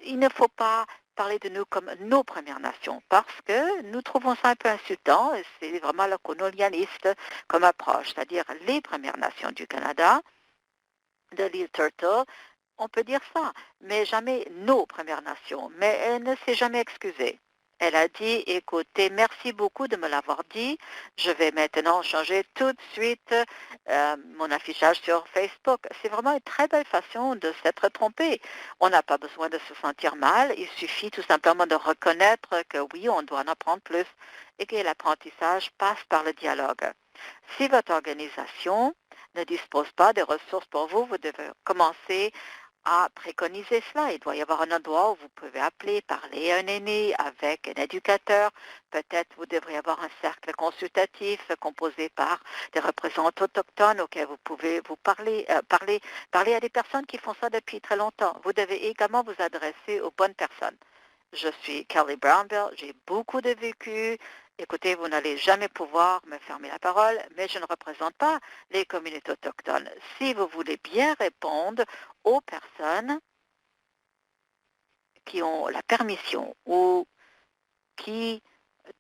Il ne faut pas parler de nous comme nos Premières Nations parce que nous trouvons ça un peu insultant et c'est vraiment le colonialiste comme approche, c'est-à-dire les Premières Nations du Canada, de l'île Turtle. On peut dire ça, mais jamais nos Premières Nations. Mais elle ne s'est jamais excusée. Elle a dit, écoutez, merci beaucoup de me l'avoir dit. Je vais maintenant changer tout de suite mon affichage sur Facebook. C'est vraiment une très belle façon de s'être trompé. On n'a pas besoin de se sentir mal. Il suffit tout simplement de reconnaître que oui, on doit en apprendre plus et que l'apprentissage passe par le dialogue. Si votre organisation ne dispose pas de ressources pour vous, vous devez commencer à préconiser cela. Il doit y avoir un endroit où vous pouvez appeler, parler à un aîné, avec un éducateur. Peut-être vous devriez avoir un cercle consultatif composé par des représentants autochtones auxquels vous pouvez vous parler à des personnes qui font ça depuis très longtemps. Vous devez également vous adresser aux bonnes personnes. Je suis Kelly Brownville, j'ai beaucoup de vécu. Écoutez, vous n'allez jamais pouvoir me fermer la parole, mais je ne représente pas les communautés autochtones. Si vous voulez bien répondre aux personnes qui ont la permission ou qui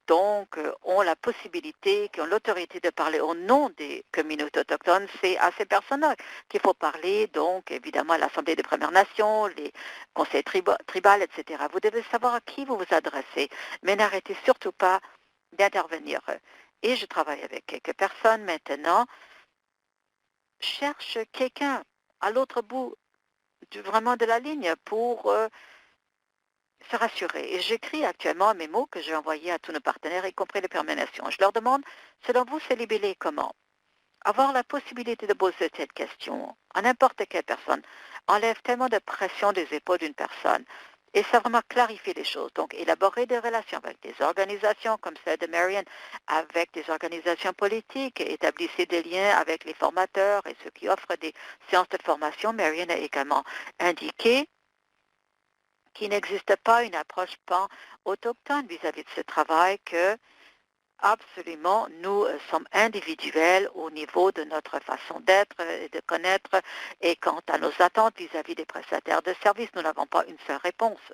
donc ont la possibilité, qui ont l'autorité de parler au nom des communautés autochtones, c'est à ces personnes-là qu'il faut parler, donc évidemment à l'Assemblée des Premières Nations, les conseils tribaux, etc. Vous devez savoir à qui vous vous adressez, mais n'arrêtez surtout pas d'intervenir. Et je travaille avec quelques personnes maintenant. Cherche quelqu'un à l'autre bout vraiment de la ligne pour se rassurer. Et j'écris actuellement mes mots que j'ai envoyés à tous nos partenaires, y compris les Premières Nations. Je leur demande, selon vous, c'est libellé comment? Avoir la possibilité de poser cette question à n'importe quelle personne enlève tellement de pression des épaules d'une personne. Et ça vraiment clarifie les choses. Donc, élaborer des relations avec des organisations comme celle de Marian, avec des organisations politiques, établissez des liens avec les formateurs et ceux qui offrent des séances de formation. Marian a également indiqué qu'il n'existe pas une approche pan-autochtone vis-à-vis de ce travail, que absolument nous sommes individuels au niveau de notre façon d'être et de connaître, et quant à nos attentes vis-à-vis des prestataires de services, nous n'avons pas une seule réponse.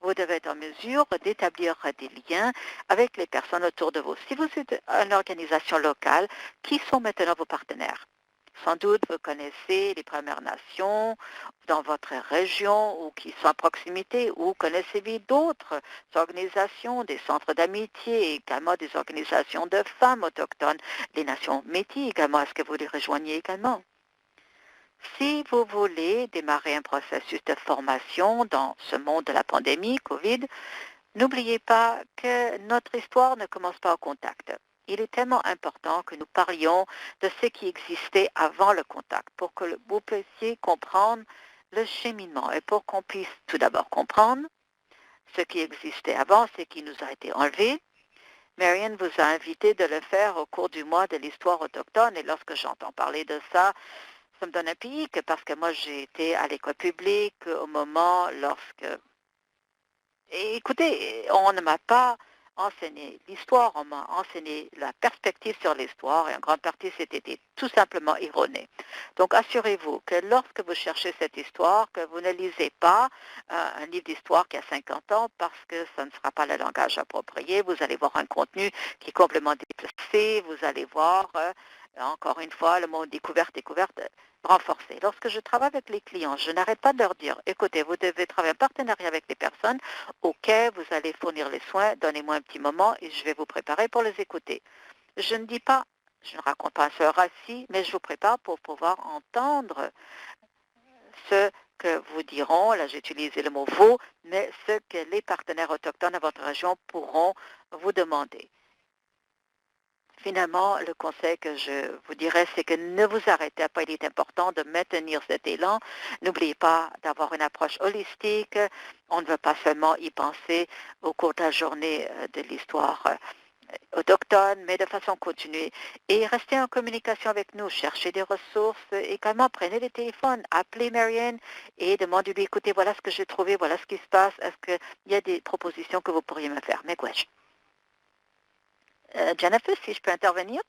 Vous devez être en mesure d'établir des liens avec les personnes autour de vous. Si vous êtes une organisation locale, qui sont maintenant vos partenaires? Sans doute, vous connaissez les Premières Nations dans votre région ou qui sont à proximité, ou connaissez-vous d'autres organisations, des centres d'amitié, également des organisations de femmes autochtones, les nations métis également. Est-ce que vous les rejoignez également? Si vous voulez démarrer un processus de formation dans ce monde de la pandémie, COVID, n'oubliez pas que notre histoire ne commence pas au contact. Il est tellement important que nous parlions de ce qui existait avant le contact pour que vous puissiez comprendre le cheminement et pour qu'on puisse tout d'abord comprendre ce qui existait avant, ce qui nous a été enlevé. Marian vous a invité de le faire au cours du mois de l'histoire autochtone, et lorsque j'entends parler de ça, ça me donne un pic parce que moi, j'ai été à l'école publique au moment lorsque... Et écoutez, on ne m'a pas enseigné l'histoire, on m'a enseigné la perspective sur l'histoire, et en grande partie, c'était tout simplement erroné. Donc, assurez-vous que lorsque vous cherchez cette histoire, que vous ne lisez pas un livre d'histoire qui a 50 ans, parce que ça ne sera pas le langage approprié. Vous allez voir un contenu qui est complètement déplacé. Vous allez voir, encore une fois, le mot découverte renforcé. Lorsque je travaille avec les clients, je n'arrête pas de leur dire, écoutez, vous devez travailler en partenariat avec les personnes auxquelles vous allez fournir les soins. Donnez-moi un petit moment et je vais vous préparer pour les écouter. Je ne dis pas, je ne raconte pas un seul récit, mais je vous prépare pour pouvoir entendre ce que vous diront, là j'ai utilisé le mot vous, mais ce que les partenaires autochtones de votre région pourront vous demander. Finalement, le conseil que je vous dirais, c'est que ne vous arrêtez pas. Il est important de maintenir cet élan. N'oubliez pas d'avoir une approche holistique. On ne veut pas seulement y penser au cours de la journée de l'histoire autochtones, mais de façon continue. Et restez en communication avec nous, cherchez des ressources, également prenez le téléphone, appelez Marianne et demandez-lui, écoutez, voilà ce que j'ai trouvé, voilà ce qui se passe, est-ce qu'il y a des propositions que vous pourriez me faire? Miigwech. Jennifer, si je peux intervenir?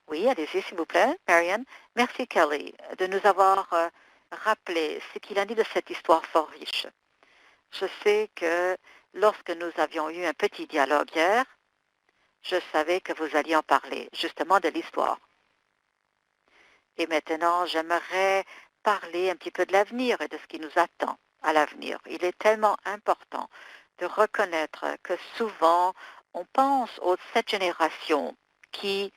Oui, allez-y, s'il vous plaît, Marianne. Merci, Kelly, de nous avoir rappelé ce qu'il a dit de cette histoire fort riche. Je sais que lorsque nous avions eu un petit dialogue hier, je savais que vous alliez en parler, justement de l'histoire. Et maintenant, j'aimerais parler un petit peu de l'avenir et de ce qui nous attend à l'avenir. Il est tellement important de reconnaître que souvent, on pense aux 7 générations qui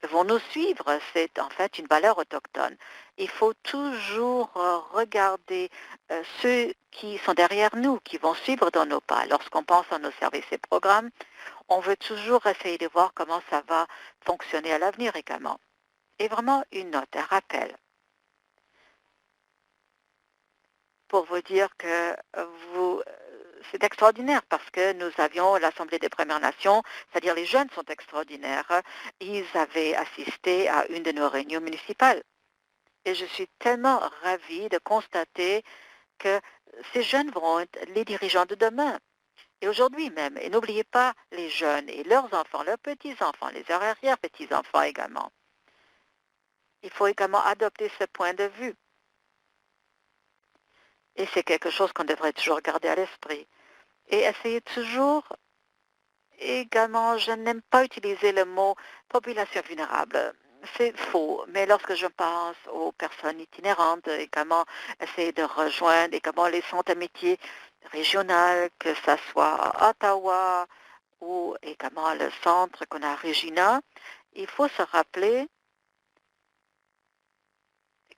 vont nous suivre. C'est en fait une valeur autochtone. Il faut toujours regarder ceux qui sont derrière nous, qui vont suivre dans nos pas. Lorsqu'on pense à nos services et programmes, on veut toujours essayer de voir comment ça va fonctionner à l'avenir également. Et vraiment une note, un rappel, pour vous dire que c'est extraordinaire parce que nous avions l'Assemblée des Premières Nations, c'est-à-dire les jeunes sont extraordinaires. Ils avaient assisté à une de nos réunions municipales. Et je suis tellement ravie de constater que ces jeunes vont être les dirigeants de demain. Et aujourd'hui même, et n'oubliez pas les jeunes et leurs enfants, leurs petits-enfants, les arrière-petits-enfants également. Il faut également adopter ce point de vue. Et c'est quelque chose qu'on devrait toujours garder à l'esprit. Et essayer toujours, également, je n'aime pas utiliser le mot population vulnérable. C'est faux, mais lorsque je pense aux personnes itinérantes, également essayer de rejoindre également les centres d'amitié régionales, que ce soit à Ottawa ou également le centre qu'on a à Regina, il faut se rappeler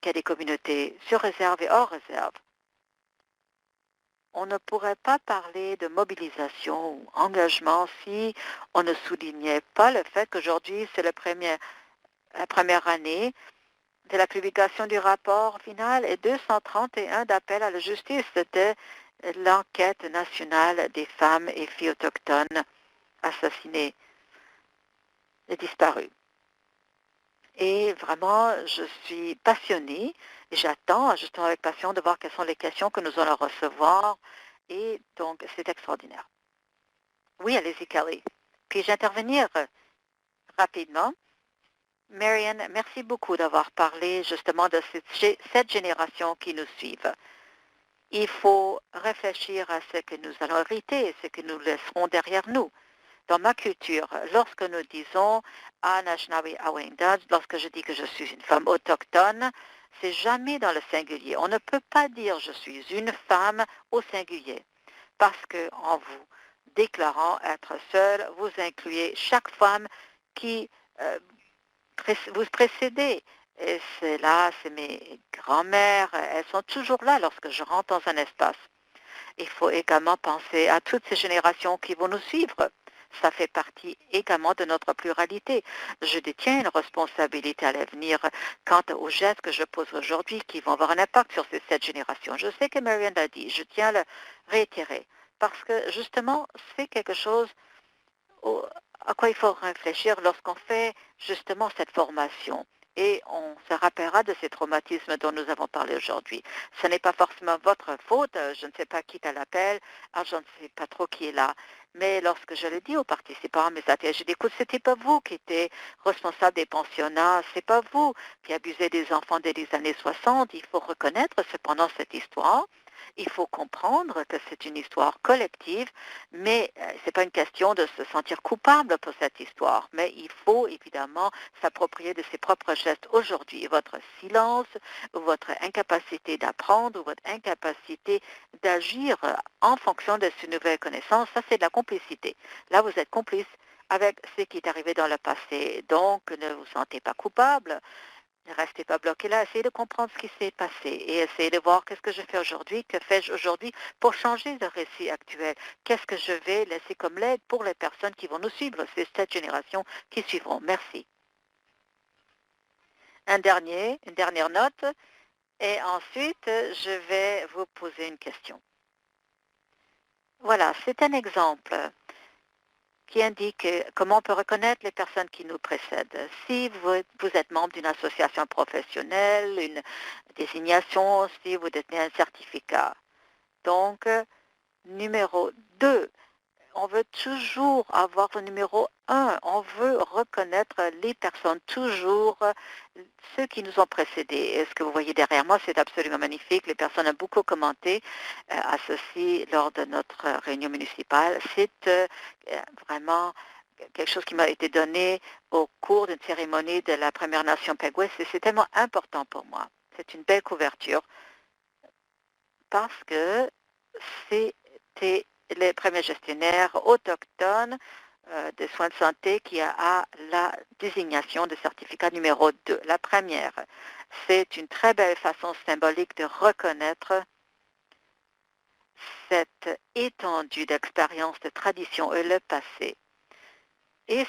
qu'il y a des communautés sur réserve et hors réserve. On ne pourrait pas parler de mobilisation ou engagement si on ne soulignait pas le fait qu'aujourd'hui, c'est la première année de la publication du rapport final et 231 d'appels à la justice de l'enquête nationale des femmes et filles autochtones assassinées et disparues. Et vraiment, je suis passionnée et j'attends justement avec passion de voir quelles sont les questions que nous allons recevoir. Et donc, c'est extraordinaire. Oui, allez-y, Kelly. Puis-je intervenir rapidement? Marianne, merci beaucoup d'avoir parlé justement de cette génération qui nous suivent. Il faut réfléchir à ce que nous allons hériter, ce que nous laisserons derrière nous. Dans ma culture, lorsque nous disons Anishinaabe Awendad, lorsque je dis que je suis une femme autochtone, c'est jamais dans le singulier. On ne peut pas dire je suis une femme au singulier parce qu'en vous déclarant être seule, vous incluez chaque femme qui vous précédez. Et c'est là, c'est mes grands-mères, elles sont toujours là lorsque je rentre dans un espace. Il faut également penser à toutes ces générations qui vont nous suivre. Ça fait partie également de notre pluralité. Je détiens une responsabilité à l'avenir quant aux gestes que je pose aujourd'hui qui vont avoir un impact sur ces 7 générations. Je sais que Marianne l'a dit, je tiens à le réitérer parce que justement, c'est quelque chose à quoi il faut réfléchir lorsqu'on fait justement cette formation. Et on se rappellera de ces traumatismes dont nous avons parlé aujourd'hui. Ce n'est pas forcément votre faute, je ne sais pas qui t'a l'appel, je ne sais pas trop qui est là. Mais lorsque je le dis aux participants, mes athlètes, je dis, écoute, c'était pas vous qui étiez responsable des pensionnats, c'est pas vous qui abusez des enfants dès les années 60. Il faut reconnaître cependant cette histoire. Il faut comprendre que c'est une histoire collective, mais ce n'est pas une question de se sentir coupable pour cette histoire, mais il faut évidemment s'approprier de ses propres gestes aujourd'hui. Votre silence, ou votre incapacité d'apprendre, ou votre incapacité d'agir en fonction de ces nouvelles connaissances, ça c'est de la complicité. Là, vous êtes complice avec ce qui est arrivé dans le passé. Donc, ne vous sentez pas coupable. Ne restez pas bloqué là, essayez de comprendre ce qui s'est passé et essayez de voir qu'est-ce que je fais aujourd'hui, que fais-je aujourd'hui pour changer le récit actuel. Qu'est-ce que je vais laisser comme legs pour les personnes qui vont nous suivre, c'est cette génération qui suivront. Merci. Une dernière note et ensuite je vais vous poser une question. Voilà, c'est un exemple qui indique comment on peut reconnaître les personnes qui nous précèdent. Si vous êtes membre d'une association professionnelle, une désignation, si vous détenez un certificat. Donc, numéro 2, on veut toujours avoir le numéro 1. On veut reconnaître les personnes, toujours ceux qui nous ont précédés. Et ce que vous voyez derrière moi, c'est absolument magnifique. Les personnes ont beaucoup commenté à ceci lors de notre réunion municipale. C'est vraiment quelque chose qui m'a été donné au cours d'une cérémonie de la Première Nation Pegues et c'est tellement important pour moi. C'est une belle couverture parce que c'était les premiers gestionnaires autochtones des soins de santé qui a la désignation de certificat numéro 2. La première, c'est une très belle façon symbolique de reconnaître cette étendue d'expérience, de tradition et le passé. Et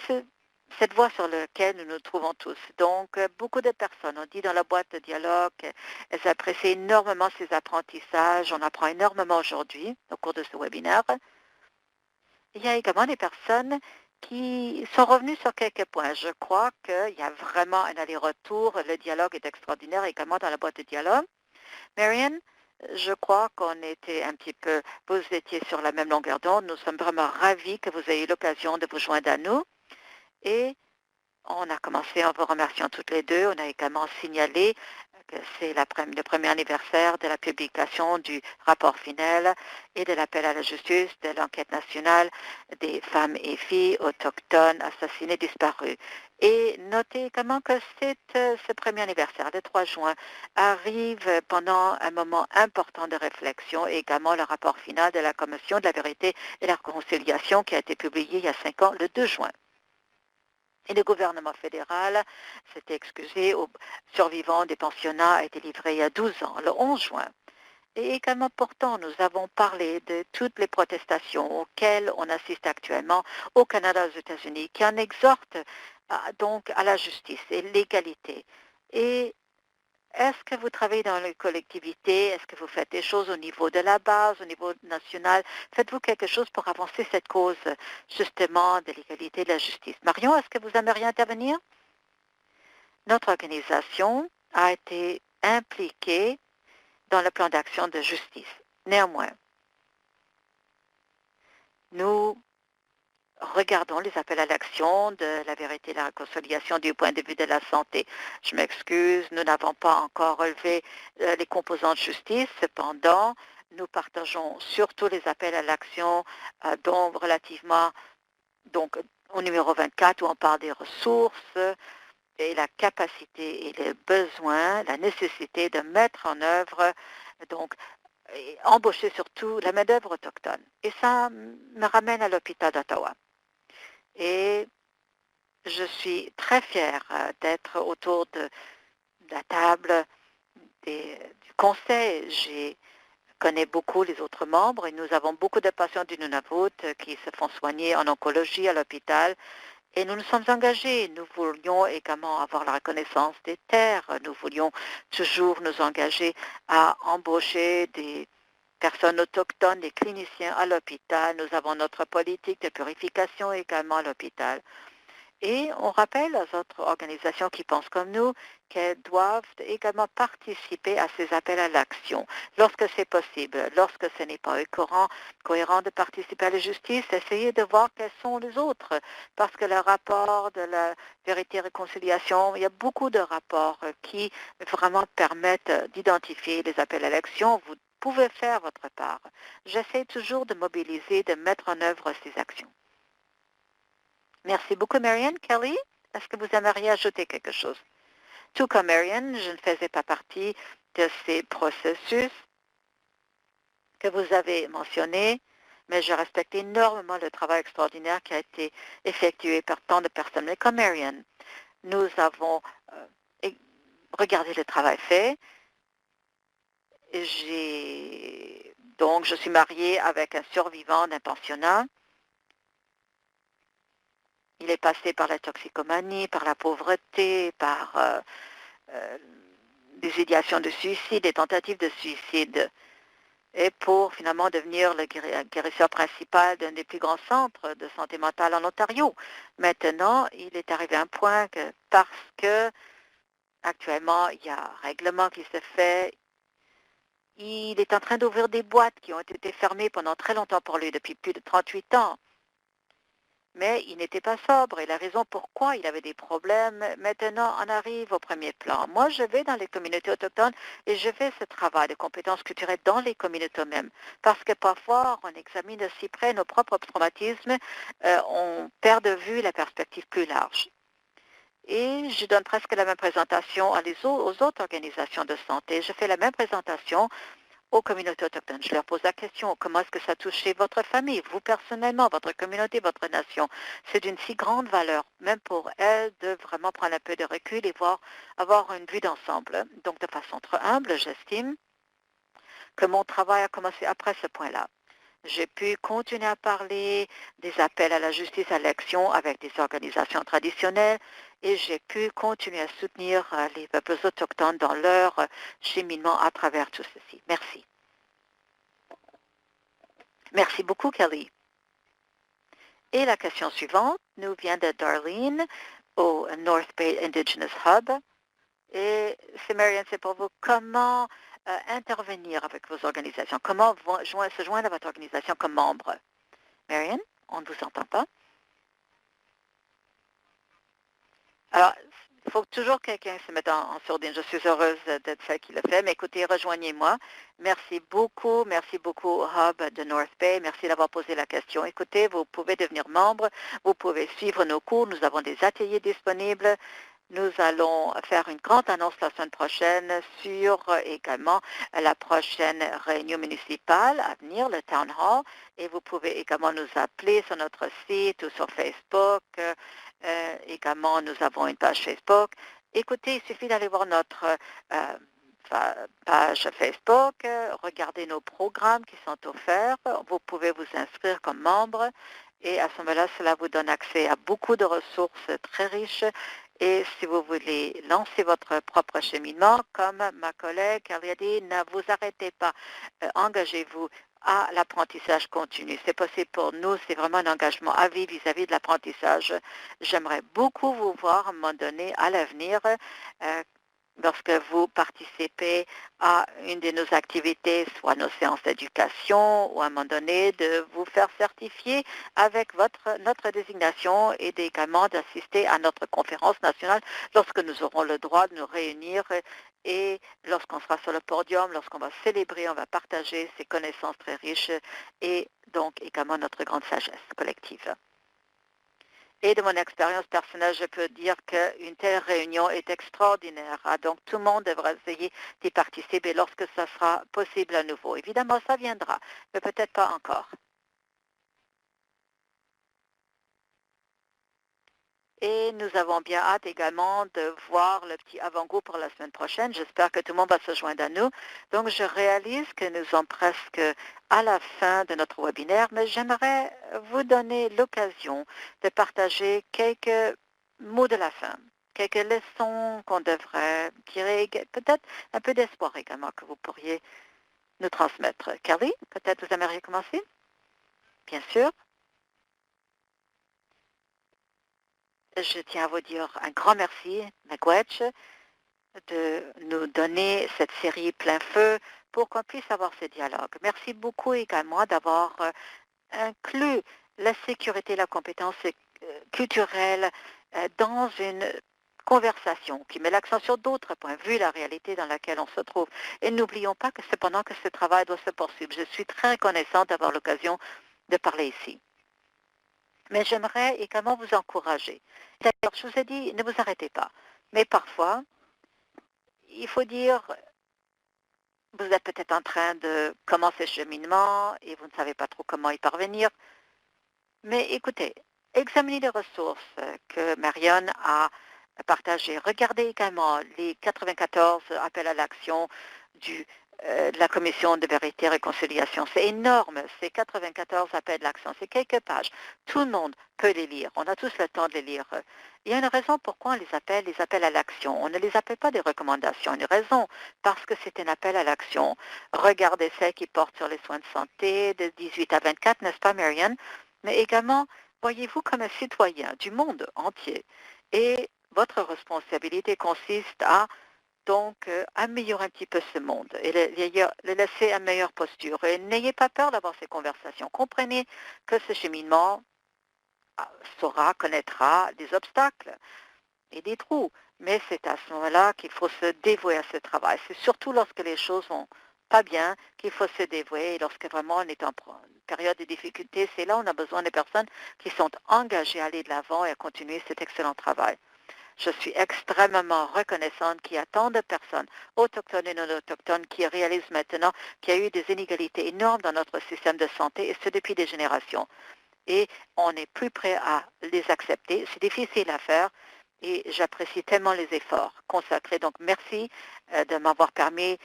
cette voie sur laquelle nous nous trouvons tous. Donc, beaucoup de personnes ont dit dans la boîte de dialogue qu'elles apprécient énormément ces apprentissages. On apprend énormément aujourd'hui au cours de ce webinaire. Il y a également des personnes qui sont revenues sur quelques points. Je crois qu'il y a vraiment un aller-retour. Le dialogue est extraordinaire également dans la boîte de dialogue. Marianne, je crois qu'on était un petit peu, vous étiez sur la même longueur d'onde. Nous sommes vraiment ravis que vous ayez eu l'occasion de vous joindre à nous. Et on a commencé en vous remerciant toutes les deux. On a également signalé que c'est le premier anniversaire de la publication du rapport final et de l'appel à la justice de l'enquête nationale des femmes et filles autochtones assassinées disparues. Et notez également que ce premier anniversaire, le 3 juin, arrive pendant un moment important de réflexion et également le rapport final de la Commission de la vérité et la réconciliation qui a été publié il y a 5 ans, le 2 juin. Et le gouvernement fédéral s'est excusé aux survivants des pensionnats a été livré il y a 12 ans, le 11 juin. Et également, pourtant, nous avons parlé de toutes les protestations auxquelles on assiste actuellement au Canada, aux États-Unis, qui en exhortent donc à la justice et l'égalité. Et est-ce que vous travaillez dans les collectivités? Est-ce que vous faites des choses au niveau de la base, au niveau national? Faites-vous quelque chose pour avancer cette cause, justement, de l'égalité et de la justice? Marion, est-ce que vous aimeriez intervenir? Notre organisation a été impliquée dans le plan d'action de justice. Néanmoins, nous regardons les appels à l'action de la vérité et la réconciliation du point de vue de la santé. Je m'excuse, nous n'avons pas encore relevé les composants de justice. Cependant, nous partageons surtout les appels à l'action dont relativement donc, au numéro 24 où on parle des ressources et la capacité et les besoins, la nécessité de mettre en œuvre donc et embaucher surtout la main-d'œuvre autochtone. Et ça me ramène à l'hôpital d'Ottawa. Et je suis très fière d'être autour de la table du conseil. Je connais beaucoup les autres membres et nous avons beaucoup de patients du Nunavut qui se font soigner en oncologie à l'hôpital. Et nous nous sommes engagés. Nous voulions également avoir la reconnaissance des terres. Nous voulions toujours nous engager à embaucher des personnes autochtones, des cliniciens à l'hôpital. Nous avons notre politique de purification également à l'hôpital. Et on rappelle aux autres organisations qui pensent comme nous qu'elles doivent également participer à ces appels à l'action lorsque c'est possible, lorsque ce n'est pas cohérent de participer à la justice, essayez de voir quels sont les autres. Parce que le rapport de la vérité et réconciliation, il y a beaucoup de rapports qui vraiment permettent d'identifier les appels à l'action. Vous pouvez faire votre part. J'essaie toujours de mobiliser, de mettre en œuvre ces actions. Merci beaucoup, Marianne. Kelly, est-ce que vous aimeriez ajouter quelque chose? Tout comme Marianne, je ne faisais pas partie de ces processus que vous avez mentionnés, mais je respecte énormément le travail extraordinaire qui a été effectué par tant de personnes. Mais comme Marianne, nous avons regardé le travail fait. Donc, je suis mariée avec un survivant d'un pensionnat. Il est passé par la toxicomanie, par la pauvreté, par des idéations de suicide, des tentatives de suicide. et pour finalement devenir le guérisseur principal d'un des plus grands centres de santé mentale en Ontario. Maintenant, il est arrivé à un point que parce que actuellement, il y a un règlement qui se fait, il est en train d'ouvrir des boîtes qui ont été fermées pendant très longtemps pour lui, depuis plus de 38 ans. Mais il n'était pas sobre et la raison pourquoi il avait des problèmes, maintenant on arrive au premier plan. Moi, je vais dans les communautés autochtones et je fais ce travail de compétences culturelles dans les communautés mêmes. Parce que parfois, on examine de si près nos propres traumatismes, on perd de vue la perspective plus large. Et je donne presque la même présentation aux autres organisations de santé. Je fais la même présentation aux communautés autochtones. Je leur pose la question, comment est-ce que ça a touché votre famille, vous personnellement, votre communauté, votre nation? C'est d'une si grande valeur, même pour elles, de vraiment prendre un peu de recul et avoir une vue d'ensemble. Donc, de façon très humble, j'estime que mon travail a commencé après ce point-là. J'ai pu continuer à parler des appels à la justice à l'élection avec des organisations traditionnelles et j'ai pu continuer à soutenir les peuples autochtones dans leur cheminement à travers tout ceci. Merci. Merci beaucoup, Kelly. Et la question suivante nous vient de Darlene au North Bay Indigenous Hub. Et c'est Marianne, c'est pour vous. Comment intervenir avec vos organisations? Comment se joindre à votre organisation comme membre? Marianne, on ne vous entend pas. Alors, il faut toujours que quelqu'un se mette en sourdine. Je suis heureuse d'être celle qui le fait. Mais écoutez, rejoignez-moi. Merci beaucoup Hub de North Bay. Merci d'avoir posé la question. Écoutez, vous pouvez devenir membre. Vous pouvez suivre nos cours. Nous avons des ateliers disponibles. Nous allons faire une grande annonce la semaine prochaine sur également la prochaine réunion municipale à venir, le Town Hall. Et vous pouvez également nous appeler sur notre site ou sur Facebook. Également, nous avons une page Facebook. Écoutez, il suffit d'aller voir notre page Facebook, regardez nos programmes qui sont offerts. Vous pouvez vous inscrire comme membre et à ce moment-là, cela vous donne accès à beaucoup de ressources très riches. Et si vous voulez lancer votre propre cheminement, comme ma collègue a dit, ne vous arrêtez pas, engagez-vous à l'apprentissage continu. C'est possible pour nous, c'est vraiment un engagement à vie vis-à-vis de l'apprentissage. J'aimerais beaucoup vous voir à un moment donné à l'avenir lorsque vous participez à une de nos activités, soit nos séances d'éducation, ou à un moment donné de vous faire certifier avec notre désignation et également d'assister à notre conférence nationale lorsque nous aurons le droit de nous réunir et lorsqu'on sera sur le podium, lorsqu'on va célébrer, on va partager ces connaissances très riches et donc également notre grande sagesse collective. Et de mon expérience personnelle, je peux dire qu'une telle réunion est extraordinaire. Donc, tout le monde devra essayer d'y participer lorsque ça sera possible à nouveau. Évidemment, ça viendra, mais peut-être pas encore. Et nous avons bien hâte également de voir le petit avant-goût pour la semaine prochaine. J'espère que tout le monde va se joindre à nous. Donc, je réalise que nous sommes presque à la fin de notre webinaire, mais j'aimerais vous donner l'occasion de partager quelques mots de la fin, quelques leçons qu'on devrait tirer, peut-être un peu d'espoir également que vous pourriez nous transmettre. Kelly, peut-être vous aimeriez commencer? Bien sûr. Je tiens à vous dire un grand merci, Magwetch, de nous donner cette série plein feu pour qu'on puisse avoir ce dialogue. Merci beaucoup également d'avoir inclus la sécurité et la compétence culturelle dans une conversation qui met l'accent sur d'autres points, vu la réalité dans laquelle on se trouve. Et n'oublions pas que cependant que ce travail doit se poursuivre. Je suis très reconnaissante d'avoir l'occasion de parler ici. Mais j'aimerais également vous encourager. D'ailleurs, je vous ai dit, ne vous arrêtez pas. Mais parfois, il faut dire, vous êtes peut-être en train de commencer ce cheminement et vous ne savez pas trop comment y parvenir. Mais écoutez, examinez les ressources que Marianne a partagées. Regardez également les 94 appels à l'action du de la Commission de vérité et réconciliation. C'est énorme, c'est 94 appels d'action, c'est quelques pages. Tout le monde peut les lire, on a tous le temps de les lire. Il y a une raison pourquoi on les appelle à l'action. On ne les appelle pas des recommandations. Une raison, parce que c'est un appel à l'action. Regardez celles qui portent sur les soins de santé de 18 à 24, n'est-ce pas, Marianne? Mais également, voyez-vous comme un citoyen du monde entier. Et votre responsabilité consiste à donc améliorer un petit peu ce monde et le laisser à meilleure posture. Et n'ayez pas peur d'avoir ces conversations. Comprenez que ce cheminement connaîtra des obstacles et des trous. Mais c'est à ce moment-là qu'il faut se dévouer à ce travail. C'est surtout lorsque les choses vont pas bien qu'il faut se dévouer. Et lorsque vraiment on est en période de difficulté, c'est là où on a besoin de personnes qui sont engagées à aller de l'avant et à continuer cet excellent travail. Je suis extrêmement reconnaissante qu'il y a tant de personnes, autochtones et non autochtones, qui réalisent maintenant qu'il y a eu des inégalités énormes dans notre système de santé, et ce depuis des générations. Et on est plus prêt à les accepter. C'est difficile à faire et j'apprécie tellement les efforts consacrés. Donc, merci de m'avoir permis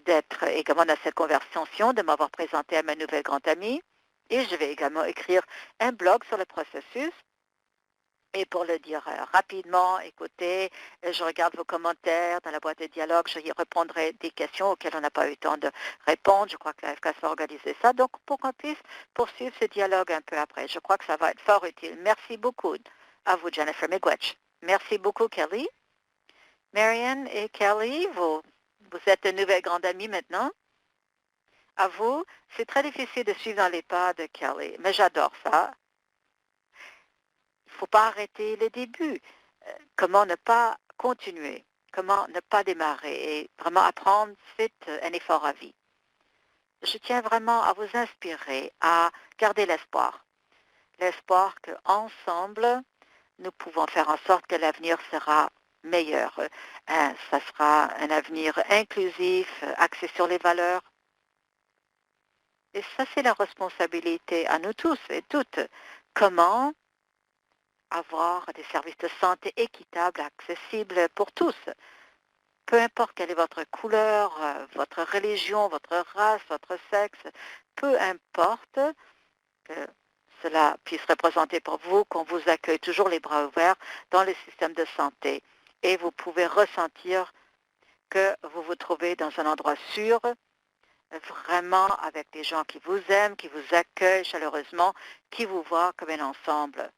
d'être également dans cette conversation, de m'avoir présenté à ma nouvelle grande amie. Et je vais également écrire un blog sur le processus. Et pour le dire rapidement, écoutez, je regarde vos commentaires dans la boîte de dialogue, je y répondrai des questions auxquelles on n'a pas eu le temps de répondre. Je crois que la FKS va organiser ça. Donc, pour qu'on puisse poursuivre ce dialogue un peu après, je crois que ça va être fort utile. Merci beaucoup à vous, Jennifer Miigwech. Merci beaucoup, Kelly. Marianne et Kelly, vous êtes de nouvelles grandes amies maintenant. À vous, c'est très difficile de suivre dans les pas de Kelly, mais j'adore ça. Il ne faut pas arrêter le début. Comment ne pas continuer? Comment ne pas démarrer? Et vraiment apprendre, c'est un effort à vie. Je tiens vraiment à vous inspirer, à garder l'espoir. L'espoir qu'ensemble, nous pouvons faire en sorte que l'avenir sera meilleur. Ça sera un avenir inclusif, axé sur les valeurs. Et ça, c'est la responsabilité à nous tous et toutes. Comment avoir des services de santé équitables, accessibles pour tous. Peu importe quelle est votre couleur, votre religion, votre race, votre sexe, peu importe que cela puisse représenter pour vous qu'on vous accueille toujours les bras ouverts dans le système de santé. Et vous pouvez ressentir que vous vous trouvez dans un endroit sûr, vraiment avec des gens qui vous aiment, qui vous accueillent chaleureusement, qui vous voient comme un ensemble.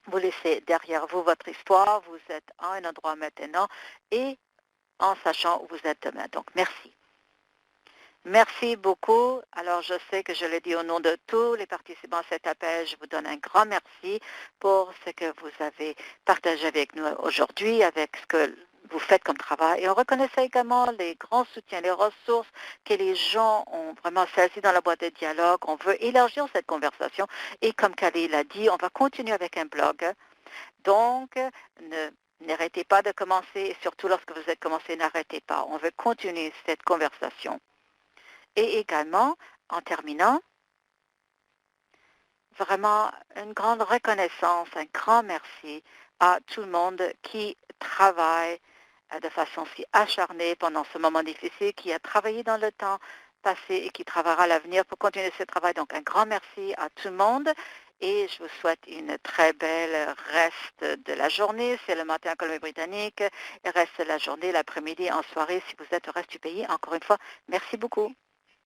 Vous laissez derrière vous votre histoire, vous êtes à un endroit maintenant et en sachant où vous êtes demain. Donc, merci. Merci beaucoup. Alors, je sais que je le dis au nom de tous les participants à cet appel. Je vous donne un grand merci pour ce que vous avez partagé avec nous aujourd'hui, avec ce que vous faites comme travail. Et on reconnaissait également les grands soutiens, les ressources que les gens ont vraiment saisies dans la boîte de dialogue. On veut élargir cette conversation. Et comme Khalil l'a dit, on va continuer avec un blog. Donc, n'arrêtez pas de commencer. Et surtout, lorsque vous êtes commencé, n'arrêtez pas. On veut continuer cette conversation. Et également, en terminant, vraiment une grande reconnaissance, un grand merci à tout le monde qui travaille de façon si acharnée pendant ce moment difficile, qui a travaillé dans le temps passé et qui travaillera à l'avenir pour continuer ce travail. Donc, un grand merci à tout le monde. Et je vous souhaite une très belle reste de la journée. C'est le matin en Colombie-Britannique. Et reste la journée, l'après-midi, en soirée, si vous êtes au reste du pays. Encore une fois, merci beaucoup.